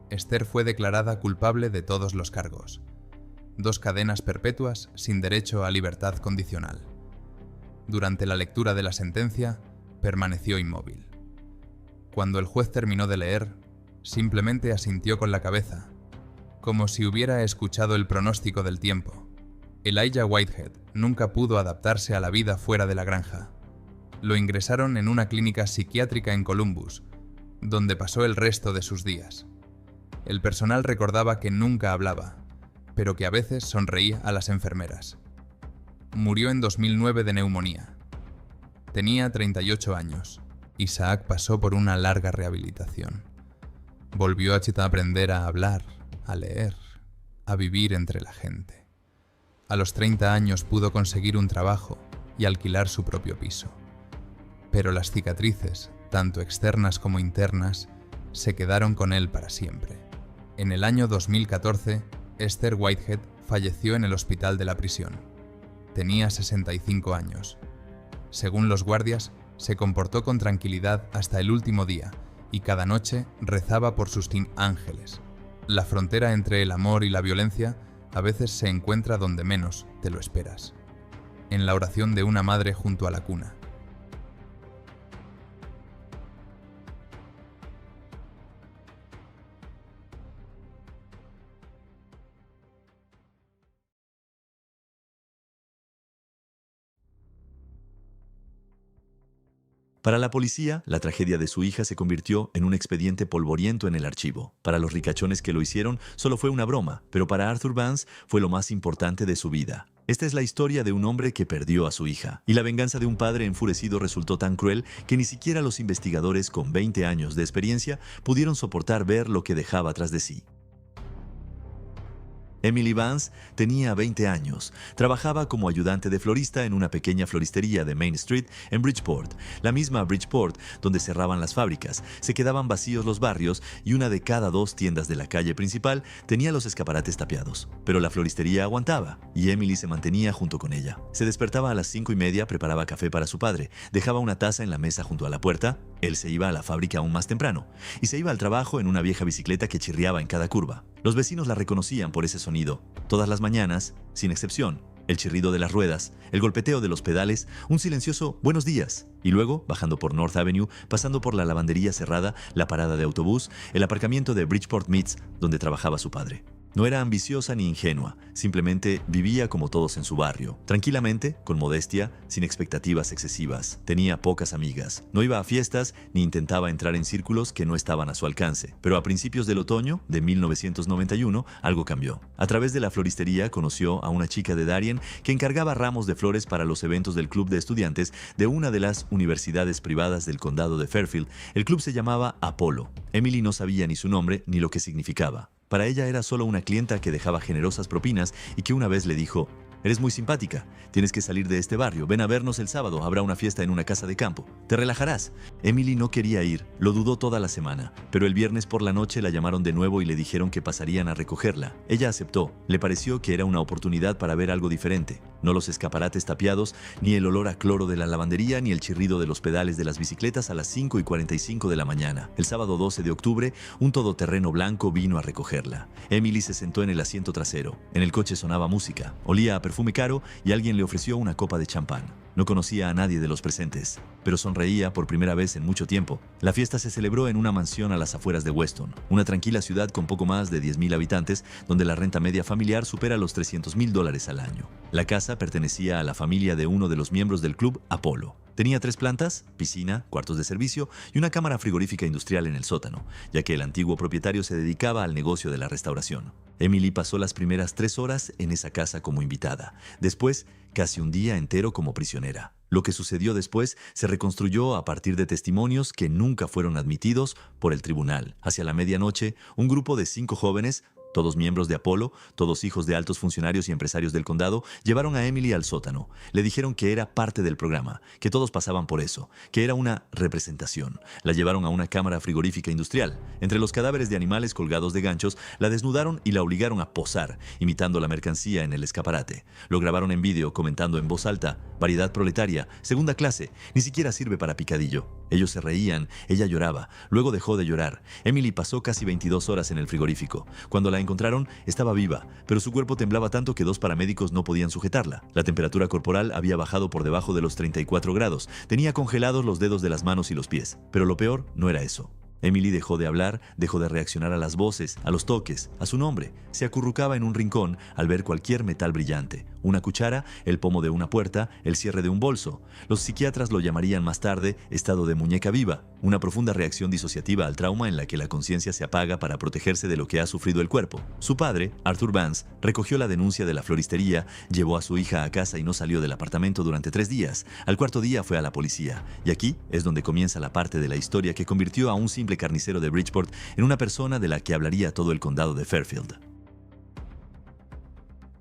Esther fue declarada culpable de todos los cargos. 2 cadenas perpetuas sin derecho a libertad condicional. Durante la lectura de la sentencia, permaneció inmóvil. Cuando el juez terminó de leer, simplemente asintió con la cabeza, como si hubiera escuchado el pronóstico del tiempo. Elijah Whitehead nunca pudo adaptarse a la vida fuera de la granja. Lo ingresaron en una clínica psiquiátrica en Columbus, donde pasó el resto de sus días. El personal recordaba que nunca hablaba, pero que a veces sonreía a las enfermeras. Murió en 2009 de neumonía. Tenía 38 años. Isaac pasó por una larga rehabilitación. Volvió a aprender a hablar, a leer, a vivir entre la gente. A los 30 años pudo conseguir un trabajo y alquilar su propio piso. Pero las cicatrices, tanto externas como internas, se quedaron con él para siempre. En el año 2014, Esther Whitehead falleció en el hospital de la prisión. Tenía 65 años. Según los guardias, se comportó con tranquilidad hasta el último día y cada noche rezaba por sus ángeles. La frontera entre el amor y la violencia a veces se encuentra donde menos te lo esperas. En la oración de una madre junto a la cuna. Para la policía, la tragedia de su hija se convirtió en un expediente polvoriento en el archivo. Para los ricachones que lo hicieron, solo fue una broma, pero para Arthur Vance fue lo más importante de su vida. Esta es la historia de un hombre que perdió a su hija, y la venganza de un padre enfurecido resultó tan cruel que ni siquiera los investigadores con 20 años de experiencia pudieron soportar ver lo que dejaba tras de sí. Emily Vance tenía 20 años. Trabajaba como ayudante de florista en una pequeña floristería de Main Street en Bridgeport, la misma Bridgeport donde cerraban las fábricas, se quedaban vacíos los barrios y una de cada 2 tiendas de la calle principal tenía los escaparates tapiados. Pero la floristería aguantaba y Emily se mantenía junto con ella. Se despertaba a las 5:30, preparaba café para su padre, dejaba una taza en la mesa junto a la puerta, él se iba a la fábrica aún más temprano y se iba al trabajo en una vieja bicicleta que chirriaba en cada curva. Los vecinos la reconocían por ese sonido. Todas las mañanas, sin excepción, el chirrido de las ruedas, el golpeteo de los pedales, un silencioso buenos días. Y luego, bajando por North Avenue, pasando por la lavandería cerrada, la parada de autobús, el aparcamiento de Bridgeport Meads, donde trabajaba su padre. No era ambiciosa ni ingenua, simplemente vivía como todos en su barrio, tranquilamente, con modestia, sin expectativas excesivas. Tenía pocas amigas, no iba a fiestas ni intentaba entrar en círculos que no estaban a su alcance. Pero a principios del otoño de 1991, algo cambió. A través de la floristería conoció a una chica de Darien que encargaba ramos de flores para los eventos del club de estudiantes de una de las universidades privadas del condado de Fairfield. El club se llamaba Apollo. Emily no sabía ni su nombre ni lo que significaba. Para ella era solo una clienta que dejaba generosas propinas y que una vez le dijo: «Eres muy simpática, tienes que salir de este barrio, ven a vernos el sábado, habrá una fiesta en una casa de campo, te relajarás». Emily no quería ir, lo dudó toda la semana, pero el viernes por la noche la llamaron de nuevo y le dijeron que pasarían a recogerla. Ella aceptó, le pareció que era una oportunidad para ver algo diferente. No los escaparates tapiados, ni el olor a cloro de la lavandería, ni el chirrido de los pedales de las bicicletas a las 5:45 de la mañana. El sábado 12 de octubre, un todoterreno blanco vino a recogerla. Emily se sentó en el asiento trasero. En el coche sonaba música, olía a perfume caro y alguien le ofreció una copa de champán. No conocía a nadie de los presentes, pero sonreía por primera vez en mucho tiempo. La fiesta se celebró en una mansión a las afueras de Weston, una tranquila ciudad con poco más de 10,000 habitantes, donde la renta media familiar supera los $300,000 al año. La casa pertenecía a la familia de uno de los miembros del club Apollo. Tenía 3 plantas, piscina, cuartos de servicio y una cámara frigorífica industrial en el sótano, ya que el antiguo propietario se dedicaba al negocio de la restauración. Emily pasó las primeras 3 horas en esa casa como invitada, después casi un día entero como prisionera. Lo que sucedió después se reconstruyó a partir de testimonios que nunca fueron admitidos por el tribunal. Hacia la medianoche, un grupo de 5 jóvenes, todos miembros de Apollo, todos hijos de altos funcionarios y empresarios del condado, llevaron a Emily al sótano. Le dijeron que era parte del programa, que todos pasaban por eso, que era una representación. La llevaron a una cámara frigorífica industrial. Entre los cadáveres de animales colgados de ganchos, la desnudaron y la obligaron a posar, imitando la mercancía en el escaparate. Lo grabaron en vídeo, comentando en voz alta: «Variedad proletaria, segunda clase, ni siquiera sirve para picadillo». Ellos se reían, ella lloraba, luego dejó de llorar. Emily pasó casi 22 horas en el frigorífico. Cuando la encontraron, estaba viva, pero su cuerpo temblaba tanto que 2 paramédicos no podían sujetarla. La temperatura corporal había bajado por debajo de los 34 grados. Tenía congelados los dedos de las manos y los pies. Pero lo peor no era eso. Emily dejó de hablar, dejó de reaccionar a las voces, a los toques, a su nombre. Se acurrucaba en un rincón al ver cualquier metal brillante. Una cuchara, el pomo de una puerta, el cierre de un bolso. Los psiquiatras lo llamarían más tarde estado de muñeca viva, una profunda reacción disociativa al trauma en la que la conciencia se apaga para protegerse de lo que ha sufrido el cuerpo. Su padre, Arthur Vance, recogió la denuncia de la floristería, llevó a su hija a casa y no salió del apartamento durante 3 días. Al 4.º día fue a la policía. Y aquí es donde comienza la parte de la historia que convirtió a un simple carnicero de Bridgeport en una persona de la que hablaría todo el condado de Fairfield.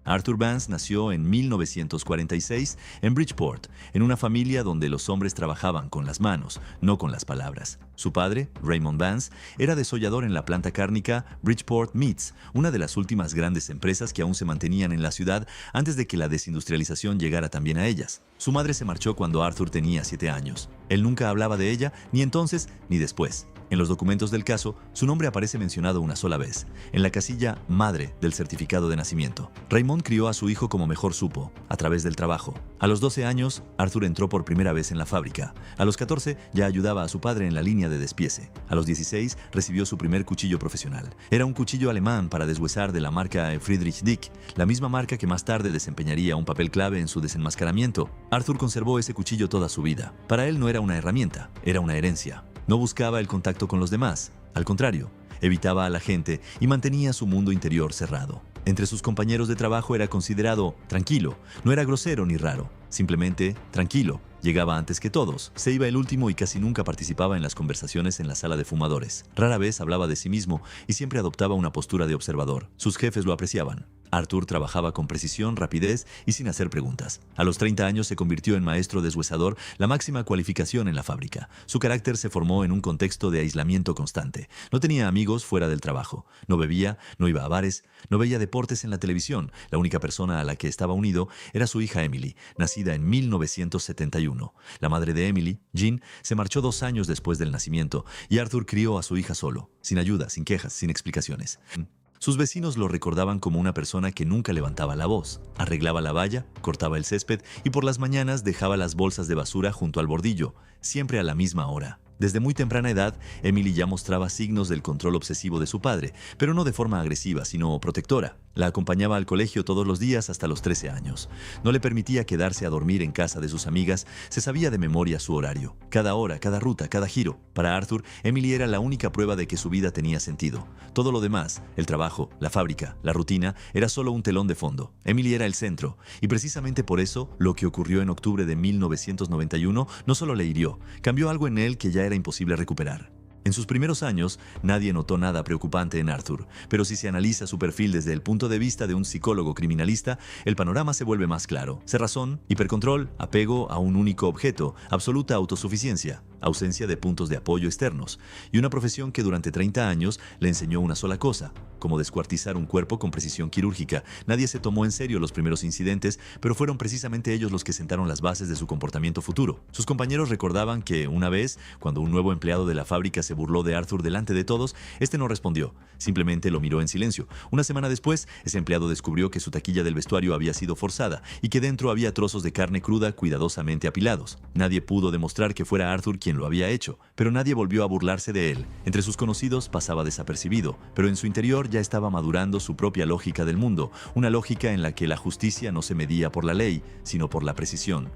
Arthur Vance nació en 1946 en Bridgeport, en una familia donde los hombres trabajaban con las manos, no con las palabras. Su padre, Raymond Vance, era desollador en la planta cárnica Bridgeport Meats, una de las últimas grandes empresas que aún se mantenían en la ciudad antes de que la desindustrialización llegara también a ellas. Su madre se marchó cuando Arthur tenía 7 años. Él nunca hablaba de ella, ni entonces ni después. En los documentos del caso, su nombre aparece mencionado una sola vez, en la casilla madre del certificado de nacimiento. Raymond crió a su hijo como mejor supo, a través del trabajo. A los 12 años, Arthur entró por primera vez en la fábrica. A los 14 ya ayudaba a su padre en la línea de despiece. A los 16 recibió su primer cuchillo profesional. Era un cuchillo alemán para deshuesar de la marca Friedrich Dick, la misma marca que más tarde desempeñaría un papel clave en su desenmascaramiento. Arthur conservó ese cuchillo toda su vida. Para él no era una herramienta, era una herencia. No buscaba el contacto con los demás, al contrario, evitaba a la gente y mantenía su mundo interior cerrado. Entre sus compañeros de trabajo era considerado tranquilo, no era grosero ni raro, simplemente tranquilo. Llegaba antes que todos, se iba el último y casi nunca participaba en las conversaciones en la sala de fumadores. Rara vez hablaba de sí mismo y siempre adoptaba una postura de observador. Sus jefes lo apreciaban. Arthur trabajaba con precisión, rapidez y sin hacer preguntas. A los 30 años se convirtió en maestro deshuesador, la máxima cualificación en la fábrica. Su carácter se formó en un contexto de aislamiento constante. No tenía amigos fuera del trabajo. No bebía, no iba a bares, no veía deportes en la televisión. La única persona a la que estaba unido era su hija Emily, nacida en 1971. La madre de Emily, Jean, se marchó 2 años después del nacimiento y Arthur crió a su hija solo, sin ayuda, sin quejas, sin explicaciones. Sus vecinos lo recordaban como una persona que nunca levantaba la voz. Arreglaba la valla, cortaba el césped y por las mañanas dejaba las bolsas de basura junto al bordillo, siempre a la misma hora. Desde muy temprana edad, Emily ya mostraba signos del control obsesivo de su padre, pero no de forma agresiva, sino protectora. La acompañaba al colegio todos los días hasta los 13 años. No le permitía quedarse a dormir en casa de sus amigas, se sabía de memoria su horario. Cada hora, cada ruta, cada giro. Para Arthur, Emily era la única prueba de que su vida tenía sentido. Todo lo demás, el trabajo, la fábrica, la rutina, era solo un telón de fondo. Emily era el centro, y precisamente por eso, lo que ocurrió en octubre de 1991 no solo le hirió, cambió algo en él que ya era imposible recuperar. En sus primeros años, nadie notó nada preocupante en Arthur, pero si se analiza su perfil desde el punto de vista de un psicólogo criminalista, el panorama se vuelve más claro. Cerrazón, hipercontrol, apego a un único objeto, absoluta autosuficiencia, ausencia de puntos de apoyo externos, y una profesión que durante 30 años le enseñó una sola cosa, cómo descuartizar un cuerpo con precisión quirúrgica. Nadie se tomó en serio los primeros incidentes, pero fueron precisamente ellos los que sentaron las bases de su comportamiento futuro. Sus compañeros recordaban que, una vez, cuando un nuevo empleado de la fábrica se burló de Arthur delante de todos, este no respondió, simplemente lo miró en silencio. Una semana después, ese empleado descubrió que su taquilla del vestuario había sido forzada y que dentro había trozos de carne cruda cuidadosamente apilados. Nadie pudo demostrar que fuera Arthur quien lo había hecho, pero nadie volvió a burlarse de él. Entre sus conocidos pasaba desapercibido, pero en su interior ya estaba madurando su propia lógica del mundo, una lógica en la que la justicia no se medía por la ley, sino por la precisión.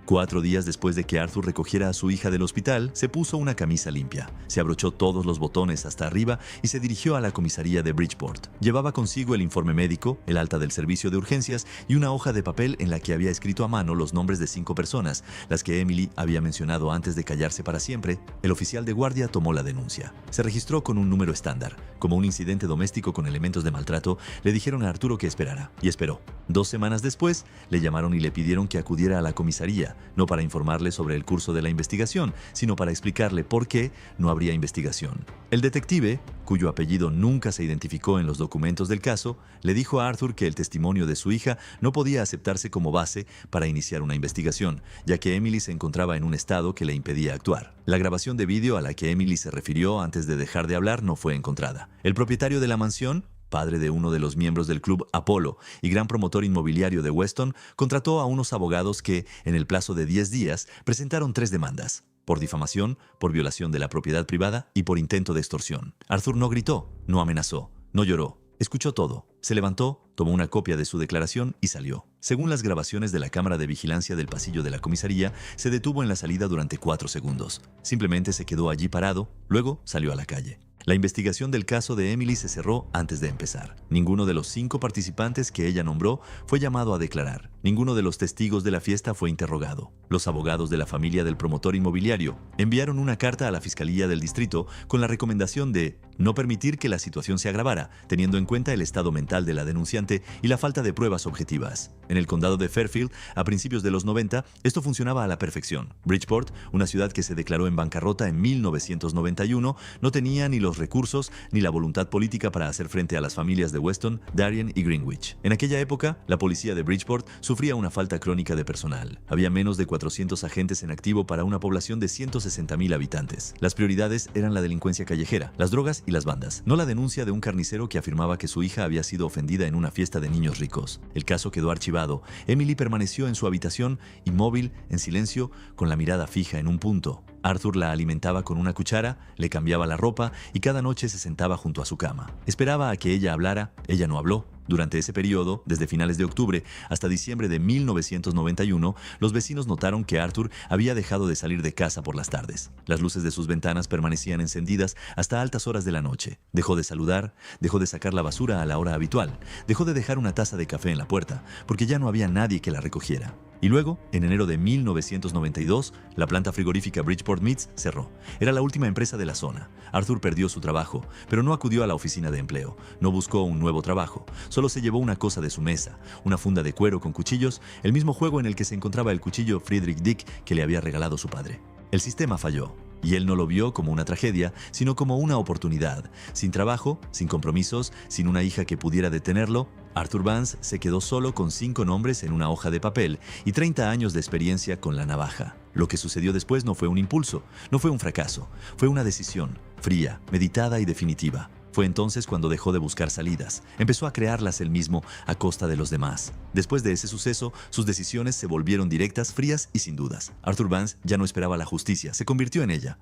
4 días después de que Arthur recogiera a su hija del hospital, se puso una camisa limpia, se abrochó todos los botones hasta arriba y se dirigió a la comisaría de Bridgeport. Llevaba consigo el informe médico, el alta del servicio de urgencias y una hoja de papel en la que había escrito a mano los nombres de 5 personas, las que Emily había mencionado antes de callarse para siempre. El oficial de guardia tomó la denuncia. Se registró con un número estándar. Como un incidente doméstico con elementos de maltrato, le dijeron a Arturo que esperara, y esperó. 2 semanas después, le llamaron y le pidieron que acudiera a la comisaría, no para informarle sobre el curso de la investigación, sino para explicarle por qué no habría investigación. El detective, cuyo apellido nunca se identificó en los documentos del caso, le dijo a Arthur que el testimonio de su hija no podía aceptarse como base para iniciar una investigación, ya que Emily se encontraba en un estado que le impedía actuar. La grabación de vídeo a la que Emily se refirió antes de dejar de hablar no fue encontrada. El propietario de la mansión, padre de uno de los miembros del club Apollo y gran promotor inmobiliario de Weston, contrató a unos abogados que, en el plazo de 10 días, presentaron 3 demandas: por difamación, por violación de la propiedad privada y por intento de extorsión. Arthur no gritó, no amenazó, no lloró. Escuchó todo. Se levantó, tomó una copia de su declaración y salió. Según las grabaciones de la cámara de vigilancia del pasillo de la comisaría, se detuvo en la salida durante 4 segundos. Simplemente se quedó allí parado, luego salió a la calle. La investigación del caso de Emily se cerró antes de empezar. Ninguno de los 5 participantes que ella nombró fue llamado a declarar. Ninguno de los testigos de la fiesta fue interrogado. Los abogados de la familia del promotor inmobiliario enviaron una carta a la Fiscalía del Distrito con la recomendación de no permitir que la situación se agravara, teniendo en cuenta el estado mental de la denunciante y la falta de pruebas objetivas. En el condado de Fairfield, a principios de los 90, esto funcionaba a la perfección. Bridgeport, una ciudad que se declaró en bancarrota en 1991, no tenía ni los recursos ni la voluntad política para hacer frente a las familias de Weston, Darien y Greenwich. En aquella época, la policía de Bridgeport sufría una falta crónica de personal. Había menos de 400 agentes en activo para una población de 160,000 habitantes. Las prioridades eran la delincuencia callejera, las drogas y las bandas, no la denuncia de un carnicero que afirmaba que su hija había sido ofendida en una fiesta de niños ricos. El caso quedó archivado. Emily permaneció en su habitación, inmóvil, en silencio, con la mirada fija en un punto. Arthur la alimentaba con una cuchara, le cambiaba la ropa y cada noche se sentaba junto a su cama. Esperaba a que ella hablara, ella no habló. Durante ese periodo, desde finales de octubre hasta diciembre de 1991, los vecinos notaron que Arthur había dejado de salir de casa por las tardes. Las luces de sus ventanas permanecían encendidas hasta altas horas de la noche. Dejó de saludar, dejó de sacar la basura a la hora habitual, dejó de dejar una taza de café en la puerta, porque ya no había nadie que la recogiera. Y luego, en enero de 1992, la planta frigorífica Bridgeport Meats cerró. Era la última empresa de la zona. Arthur perdió su trabajo, pero no acudió a la oficina de empleo. No buscó un nuevo trabajo. Solo se llevó una cosa de su mesa, una funda de cuero con cuchillos, el mismo juego en el que se encontraba el cuchillo Friedrich Dick que le había regalado su padre. El sistema falló. Y él no lo vio como una tragedia, sino como una oportunidad. Sin trabajo, sin compromisos, sin una hija que pudiera detenerlo, Arthur Vance se quedó solo con 5 nombres en una hoja de papel y 30 años de experiencia con la navaja. Lo que sucedió después no fue un impulso, no fue un fracaso, fue una decisión, fría, meditada y definitiva. Fue entonces cuando dejó de buscar salidas. Empezó a crearlas él mismo a costa de los demás. Después de ese suceso, sus decisiones se volvieron directas, frías y sin dudas. Arthur Vance ya no esperaba la justicia, se convirtió en ella.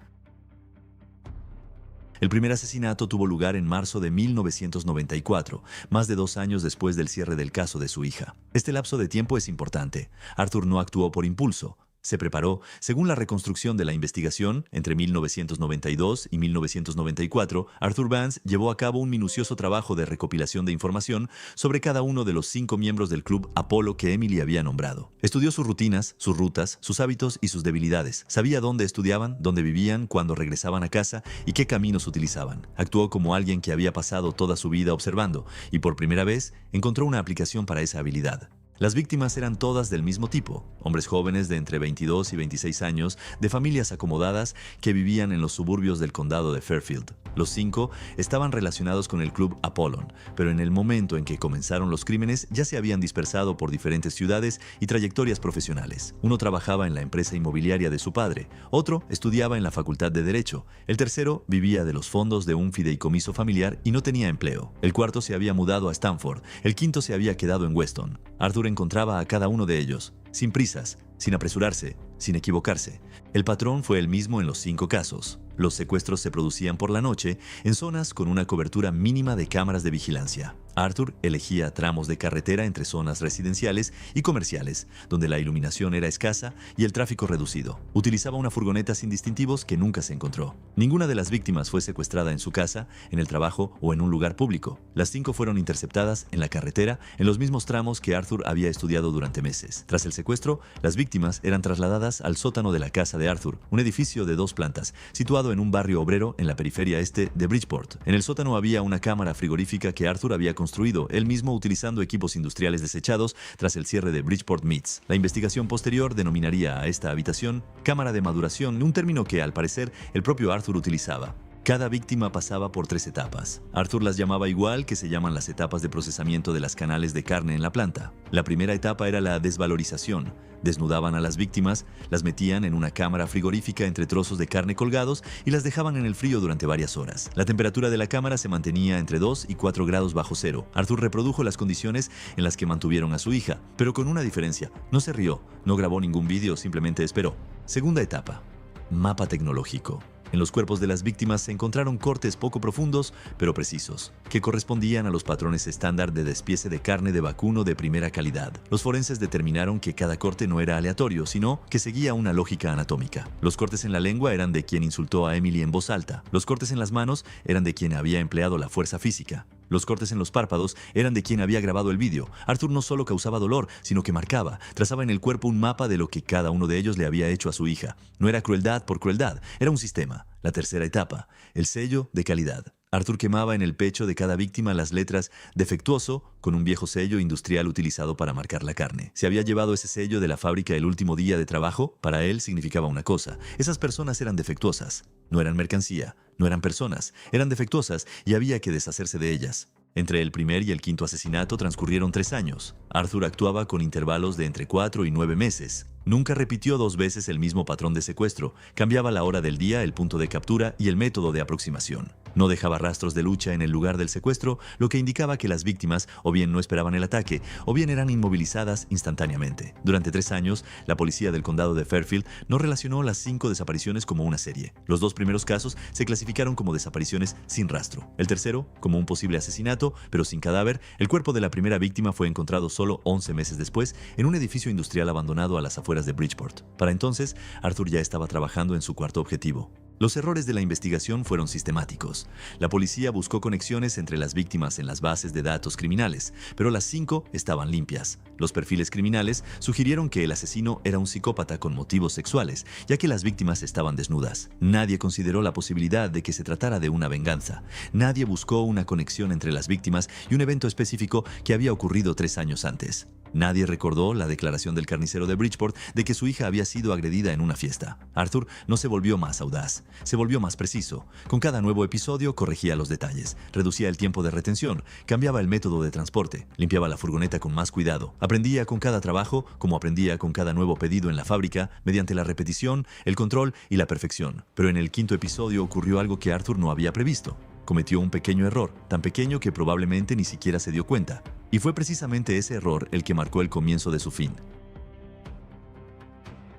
El primer asesinato tuvo lugar en marzo de 1994, más de 2 años después del cierre del caso de su hija. Este lapso de tiempo es importante. Arthur no actuó por impulso. Se preparó, según la reconstrucción de la investigación, entre 1992 y 1994, Arthur Vance llevó a cabo un minucioso trabajo de recopilación de información sobre cada uno de los 5 miembros del club Apollo que Emily había nombrado. Estudió sus rutinas, sus rutas, sus hábitos y sus debilidades. Sabía dónde estudiaban, dónde vivían, cuándo regresaban a casa y qué caminos utilizaban. Actuó como alguien que había pasado toda su vida observando y por primera vez encontró una aplicación para esa habilidad. Las víctimas eran todas del mismo tipo, hombres jóvenes de entre 22 y 26 años, de familias acomodadas que vivían en los suburbios del condado de Fairfield. Los 5 estaban relacionados con el club Apollon, pero en el momento en que comenzaron los crímenes ya se habían dispersado por diferentes ciudades y trayectorias profesionales. Uno trabajaba en la empresa inmobiliaria de su padre, otro estudiaba en la Facultad de Derecho, el tercero vivía de los fondos de un fideicomiso familiar y no tenía empleo, el cuarto se había mudado a Stanford, el quinto se había quedado en Weston. Arthur encontraba a cada uno de ellos, sin prisas, sin apresurarse, sin equivocarse. El patrón fue el mismo en los 5 casos. Los secuestros se producían por la noche en zonas con una cobertura mínima de cámaras de vigilancia. Arthur elegía tramos de carretera entre zonas residenciales y comerciales, donde la iluminación era escasa y el tráfico reducido. Utilizaba una furgoneta sin distintivos que nunca se encontró. Ninguna de las víctimas fue secuestrada en su casa, en el trabajo o en un lugar público. Las 5 fueron interceptadas en la carretera, en los mismos tramos que Arthur había estudiado durante meses. Tras el secuestro, las víctimas eran trasladadas al sótano de la casa de Arthur, un edificio de 2 plantas, situado en un barrio obrero en la periferia este de Bridgeport. En el sótano había una cámara frigorífica que Arthur había construido él mismo utilizando equipos industriales desechados tras el cierre de Bridgeport Meats. La investigación posterior denominaría a esta habitación cámara de maduración, un término que al parecer el propio Arthur utilizaba. Cada víctima pasaba por 3 etapas. Arthur las llamaba igual que se llaman las etapas de procesamiento de las canales de carne en la planta. La primera etapa era la desvalorización. Desnudaban a las víctimas, las metían en una cámara frigorífica entre trozos de carne colgados y las dejaban en el frío durante varias horas. La temperatura de la cámara se mantenía entre 2 y 4 grados bajo cero. Arthur reprodujo las condiciones en las que mantuvieron a su hija, pero con una diferencia. No se rió, no grabó ningún vídeo, simplemente esperó. Segunda etapa. Mapa tecnológico. En los cuerpos de las víctimas se encontraron cortes poco profundos, pero precisos, que correspondían a los patrones estándar de despiece de carne de vacuno de primera calidad. Los forenses determinaron que cada corte no era aleatorio, sino que seguía una lógica anatómica. Los cortes en la lengua eran de quien insultó a Emily en voz alta. Los cortes en las manos eran de quien había empleado la fuerza física. Los cortes en los párpados eran de quien había grabado el vídeo. Arthur no solo causaba dolor, sino que marcaba, trazaba en el cuerpo un mapa de lo que cada uno de ellos le había hecho a su hija. No era crueldad por crueldad, era un sistema. La tercera etapa, el sello de calidad. Arthur quemaba en el pecho de cada víctima las letras defectuoso con un viejo sello industrial utilizado para marcar la carne. Si había llevado ese sello de la fábrica el último día de trabajo, para él significaba una cosa: esas personas eran defectuosas. No eran mercancía, no eran personas, eran defectuosas y había que deshacerse de ellas. Entre el primer y el quinto asesinato transcurrieron 3 años. Arthur actuaba con intervalos de entre 4 y 9 meses. Nunca repitió 2 veces el mismo patrón de secuestro. Cambiaba la hora del día, el punto de captura y el método de aproximación. No dejaba rastros de lucha en el lugar del secuestro, lo que indicaba que las víctimas o bien no esperaban el ataque o bien eran inmovilizadas instantáneamente. Durante 3 años, la policía del condado de Fairfield no relacionó las 5 desapariciones como una serie. Los 2 primeros casos se clasificaron como desapariciones sin rastro. El tercero, como un posible asesinato, pero sin cadáver. El cuerpo de la primera víctima fue encontrado solo 11 meses después en un edificio industrial abandonado a las afueras de Bridgeport. Para entonces, Arthur ya estaba trabajando en su cuarto objetivo: Los errores de la investigación fueron sistemáticos. La policía buscó conexiones entre las víctimas en las bases de datos criminales, pero las 5 estaban limpias. Los perfiles criminales sugirieron que el asesino era un psicópata con motivos sexuales, ya que las víctimas estaban desnudas. Nadie consideró la posibilidad de que se tratara de una venganza. Nadie buscó una conexión entre las víctimas y un evento específico que había ocurrido 3 años antes. Nadie recordó la declaración del carnicero de Bridgeport de que su hija había sido agredida en una fiesta. Arthur no se volvió más audaz, se volvió más preciso. Con cada nuevo episodio corregía los detalles, reducía el tiempo de retención, cambiaba el método de transporte, limpiaba la furgoneta con más cuidado, aprendía con cada trabajo como aprendía con cada nuevo pedido en la fábrica, mediante la repetición, el control y la perfección. Pero en el 5.º episodio ocurrió algo que Arthur no había previsto. Cometió un pequeño error, tan pequeño que probablemente ni siquiera se dio cuenta. Y fue precisamente ese error el que marcó el comienzo de su fin.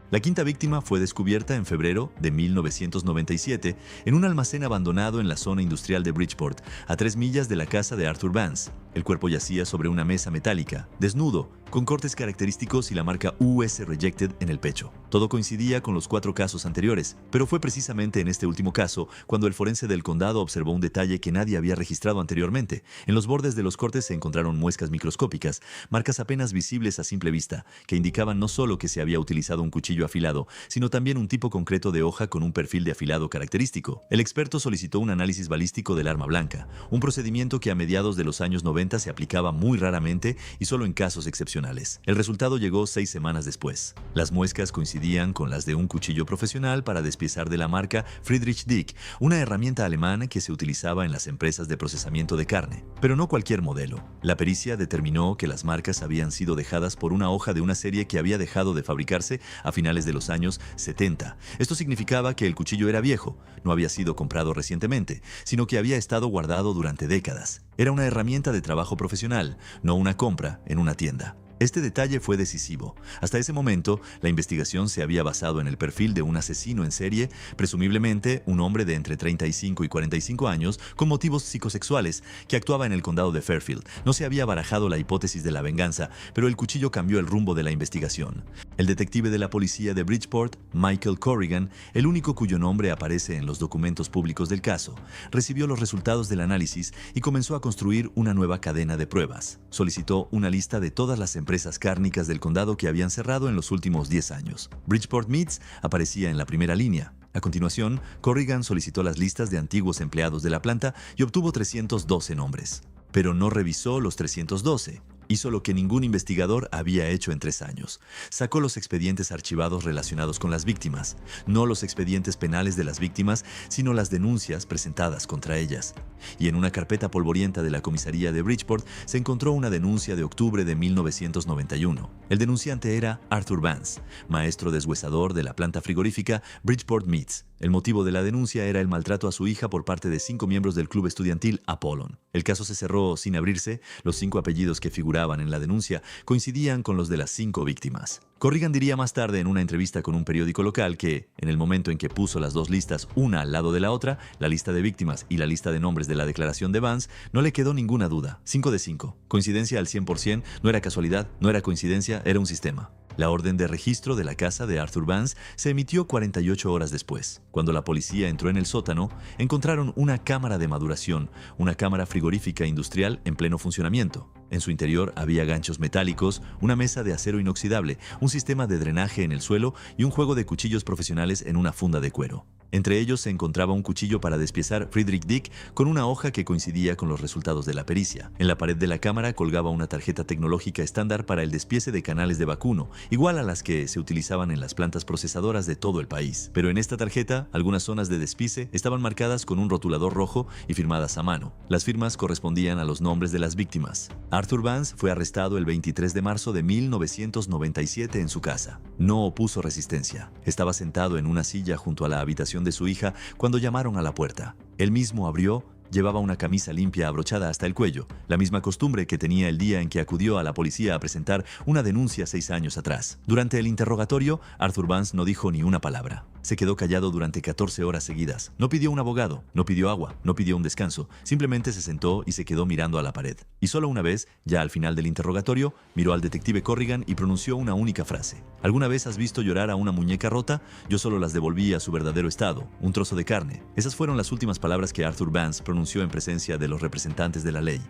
La quinta víctima fue descubierta en febrero de 1997 en un almacén abandonado en la zona industrial de Bridgeport, a 3 millas de la casa de Arthur Vance. El cuerpo yacía sobre una mesa metálica, desnudo, con cortes característicos y la marca US Rejected en el pecho. Todo coincidía con los 4 casos anteriores, pero fue precisamente en este último caso cuando el forense del condado observó un detalle que nadie había registrado anteriormente. En los bordes de los cortes se encontraron muescas microscópicas, marcas apenas visibles a simple vista, que indicaban no solo que se había utilizado un cuchillo afilado, sino también un tipo concreto de hoja con un perfil de afilado característico. El experto solicitó un análisis balístico del arma blanca, un procedimiento que a mediados de los años 90 se aplicaba muy raramente y solo en casos excepcionales. El resultado llegó 6 semanas después. Las muescas coincidían con las de un cuchillo profesional para despiezar de la marca Friedrich Dick, una herramienta alemana que se utilizaba en las empresas de procesamiento de carne. Pero no cualquier modelo. La pericia determinó que las marcas habían sido dejadas por una hoja de una serie que había dejado de fabricarse a finales de los años 70. Esto significaba que el cuchillo era viejo, no había sido comprado recientemente, sino que había estado guardado durante décadas. Era una herramienta de trabajo profesional, no una compra en una tienda. Este detalle fue decisivo. Hasta ese momento, la investigación se había basado en el perfil de un asesino en serie, presumiblemente un hombre de entre 35 y 45 años con motivos psicosexuales que actuaba en el condado de Fairfield. No se había barajado la hipótesis de la venganza, pero el cuchillo cambió el rumbo de la investigación. El detective de la policía de Bridgeport, Michael Corrigan, el único cuyo nombre aparece en los documentos públicos del caso, recibió los resultados del análisis y comenzó a construir una nueva cadena de pruebas. Solicitó una lista de todas las empresas cárnicas del condado que habían cerrado en los últimos 10 años. Bridgeport Meats aparecía en la primera línea. A continuación, Corrigan solicitó las listas de antiguos empleados de la planta y obtuvo 312 nombres. Pero no revisó los 312. Hizo lo que ningún investigador había hecho en 3 años. Sacó los expedientes archivados relacionados con las víctimas. No los expedientes penales de las víctimas, sino las denuncias presentadas contra ellas. Y en una carpeta polvorienta de la comisaría de Bridgeport se encontró una denuncia de octubre de 1991. El denunciante era Arthur Vance, maestro deshuesador de la planta frigorífica Bridgeport Meats. El motivo de la denuncia era el maltrato a su hija por parte de 5 miembros del club estudiantil Apollon. El caso se cerró sin abrirse. Los 5 apellidos que figuraban en la denuncia coincidían con los de las 5 víctimas. Corrigan diría más tarde en una entrevista con un periódico local que, en el momento en que puso las 2 listas una al lado de la otra, la lista de víctimas y la lista de nombres de la declaración de Vance, no le quedó ninguna duda. 5 de 5. Coincidencia al 100%, no era casualidad, no era coincidencia, era un sistema. La orden de registro de la casa de Arthur Vance se emitió 48 horas después. Cuando la policía entró en el sótano, encontraron una cámara de maduración, una cámara frigorífica industrial en pleno funcionamiento. En su interior había ganchos metálicos, una mesa de acero inoxidable, un sistema de drenaje en el suelo y un juego de cuchillos profesionales en una funda de cuero. Entre ellos se encontraba un cuchillo para despiezar Friedrich Dick con una hoja que coincidía con los resultados de la pericia. En la pared de la cámara colgaba una tarjeta tecnológica estándar para el despiece de canales de vacuno, igual a las que se utilizaban en las plantas procesadoras de todo el país. Pero en esta tarjeta, algunas zonas de despiece estaban marcadas con un rotulador rojo y firmadas a mano. Las firmas correspondían a los nombres de las víctimas. Arthur Vance fue arrestado el 23 de marzo de 1997 en su casa. No opuso resistencia. Estaba sentado en una silla junto a la habitación de su hija cuando llamaron a la puerta. Él mismo abrió. Llevaba una camisa limpia abrochada hasta el cuello, la misma costumbre que tenía el día en que acudió a la policía a presentar una denuncia 6 años atrás. Durante el interrogatorio, Arthur Vance no dijo ni una palabra. Se quedó callado durante 14 horas seguidas. No pidió un abogado, no pidió agua, no pidió un descanso. Simplemente se sentó y se quedó mirando a la pared. Y solo una vez, ya al final del interrogatorio, miró al detective Corrigan y pronunció una única frase. ¿Alguna vez has visto llorar a una muñeca rota? Yo solo las devolví a su verdadero estado, un trozo de carne. Esas fueron las últimas palabras que Arthur Vance pronunció en presencia de los representantes de la ley.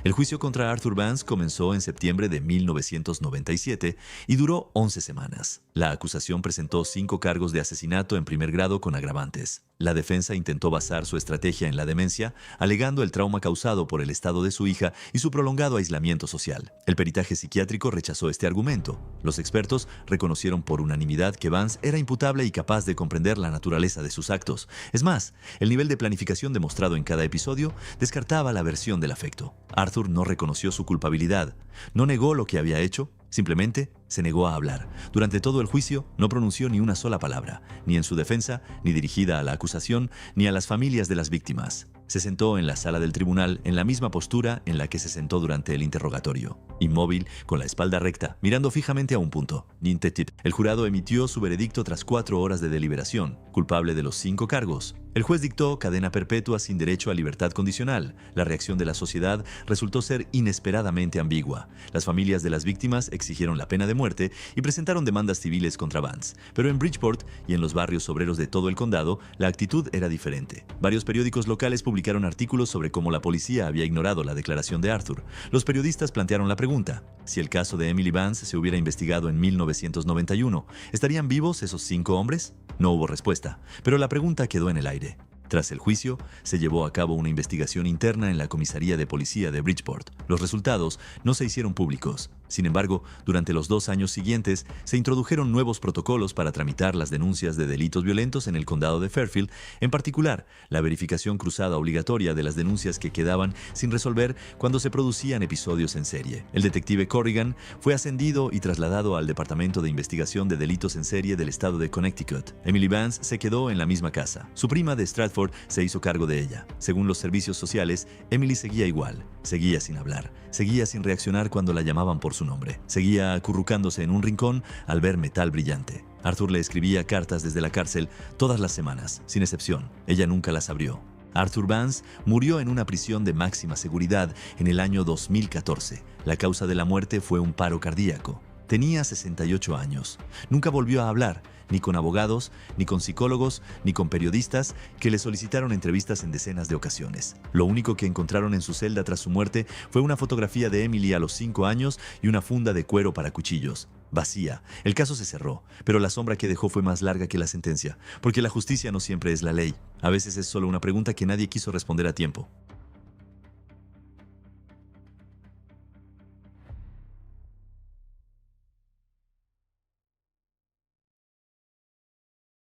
El juicio contra Arthur Vance comenzó en septiembre de 1997 y duró 11 semanas. La acusación presentó 5 cargos de asesinato en primer grado con agravantes. La defensa intentó basar su estrategia en la demencia, alegando el trauma causado por el estado de su hija y su prolongado aislamiento social. El peritaje psiquiátrico rechazó este argumento. Los expertos reconocieron por unanimidad que Vance era imputable y capaz de comprender la naturaleza de sus actos. Es más, el nivel de planificación demostrado en cada episodio descartaba la versión del afecto. Arthur no reconoció su culpabilidad, no negó lo que había hecho, simplemente se negó a hablar. Durante todo el juicio no pronunció ni una sola palabra, ni en su defensa, ni dirigida a la acusación, ni a las familias de las víctimas. Se sentó en la sala del tribunal en la misma postura en la que se sentó durante el interrogatorio, inmóvil, con la espalda recta, mirando fijamente a un punto. El jurado emitió su veredicto tras 4 horas de deliberación, culpable de los 5 cargos. El juez dictó cadena perpetua sin derecho a libertad condicional. La reacción de la sociedad resultó ser inesperadamente ambigua. Las familias de las víctimas exigieron la pena de muerte y presentaron demandas civiles contra Vance. Pero en Bridgeport y en los barrios obreros de todo el condado, la actitud era diferente. Varios periódicos locales publicaron artículos sobre cómo la policía había ignorado la declaración de Arthur. Los periodistas plantearon la pregunta: si el caso de Emily Vance se hubiera investigado en 1991, ¿estarían vivos esos 5 hombres? No hubo respuesta, pero la pregunta quedó en el aire. Tras el juicio, se llevó a cabo una investigación interna en la comisaría de policía de Bridgeport. Los resultados no se hicieron públicos. Sin embargo, durante los 2 años siguientes, se introdujeron nuevos protocolos para tramitar las denuncias de delitos violentos en el condado de Fairfield, en particular, la verificación cruzada obligatoria de las denuncias que quedaban sin resolver cuando se producían episodios en serie. El detective Corrigan fue ascendido y trasladado al Departamento de Investigación de Delitos en Serie del estado de Connecticut. Emily Vance se quedó en la misma casa. Su prima de Stratford se hizo cargo de ella. Según los servicios sociales, Emily seguía igual. Seguía sin hablar. Seguía sin reaccionar cuando la llamaban por su nombre. Seguía acurrucándose en un rincón al ver metal brillante. Arthur le escribía cartas desde la cárcel todas las semanas, sin excepción. Ella nunca las abrió. Arthur Vance murió en una prisión de máxima seguridad en el año 2014. La causa de la muerte fue un paro cardíaco. Tenía 68 años. Nunca volvió a hablar, ni con abogados, ni con psicólogos, ni con periodistas que le solicitaron entrevistas en decenas de ocasiones. Lo único que encontraron en su celda tras su muerte fue una fotografía de Emily a los 5 años y una funda de cuero para cuchillos. Vacía. El caso se cerró, pero la sombra que dejó fue más larga que la sentencia, porque la justicia no siempre es la ley. A veces es solo una pregunta que nadie quiso responder a tiempo.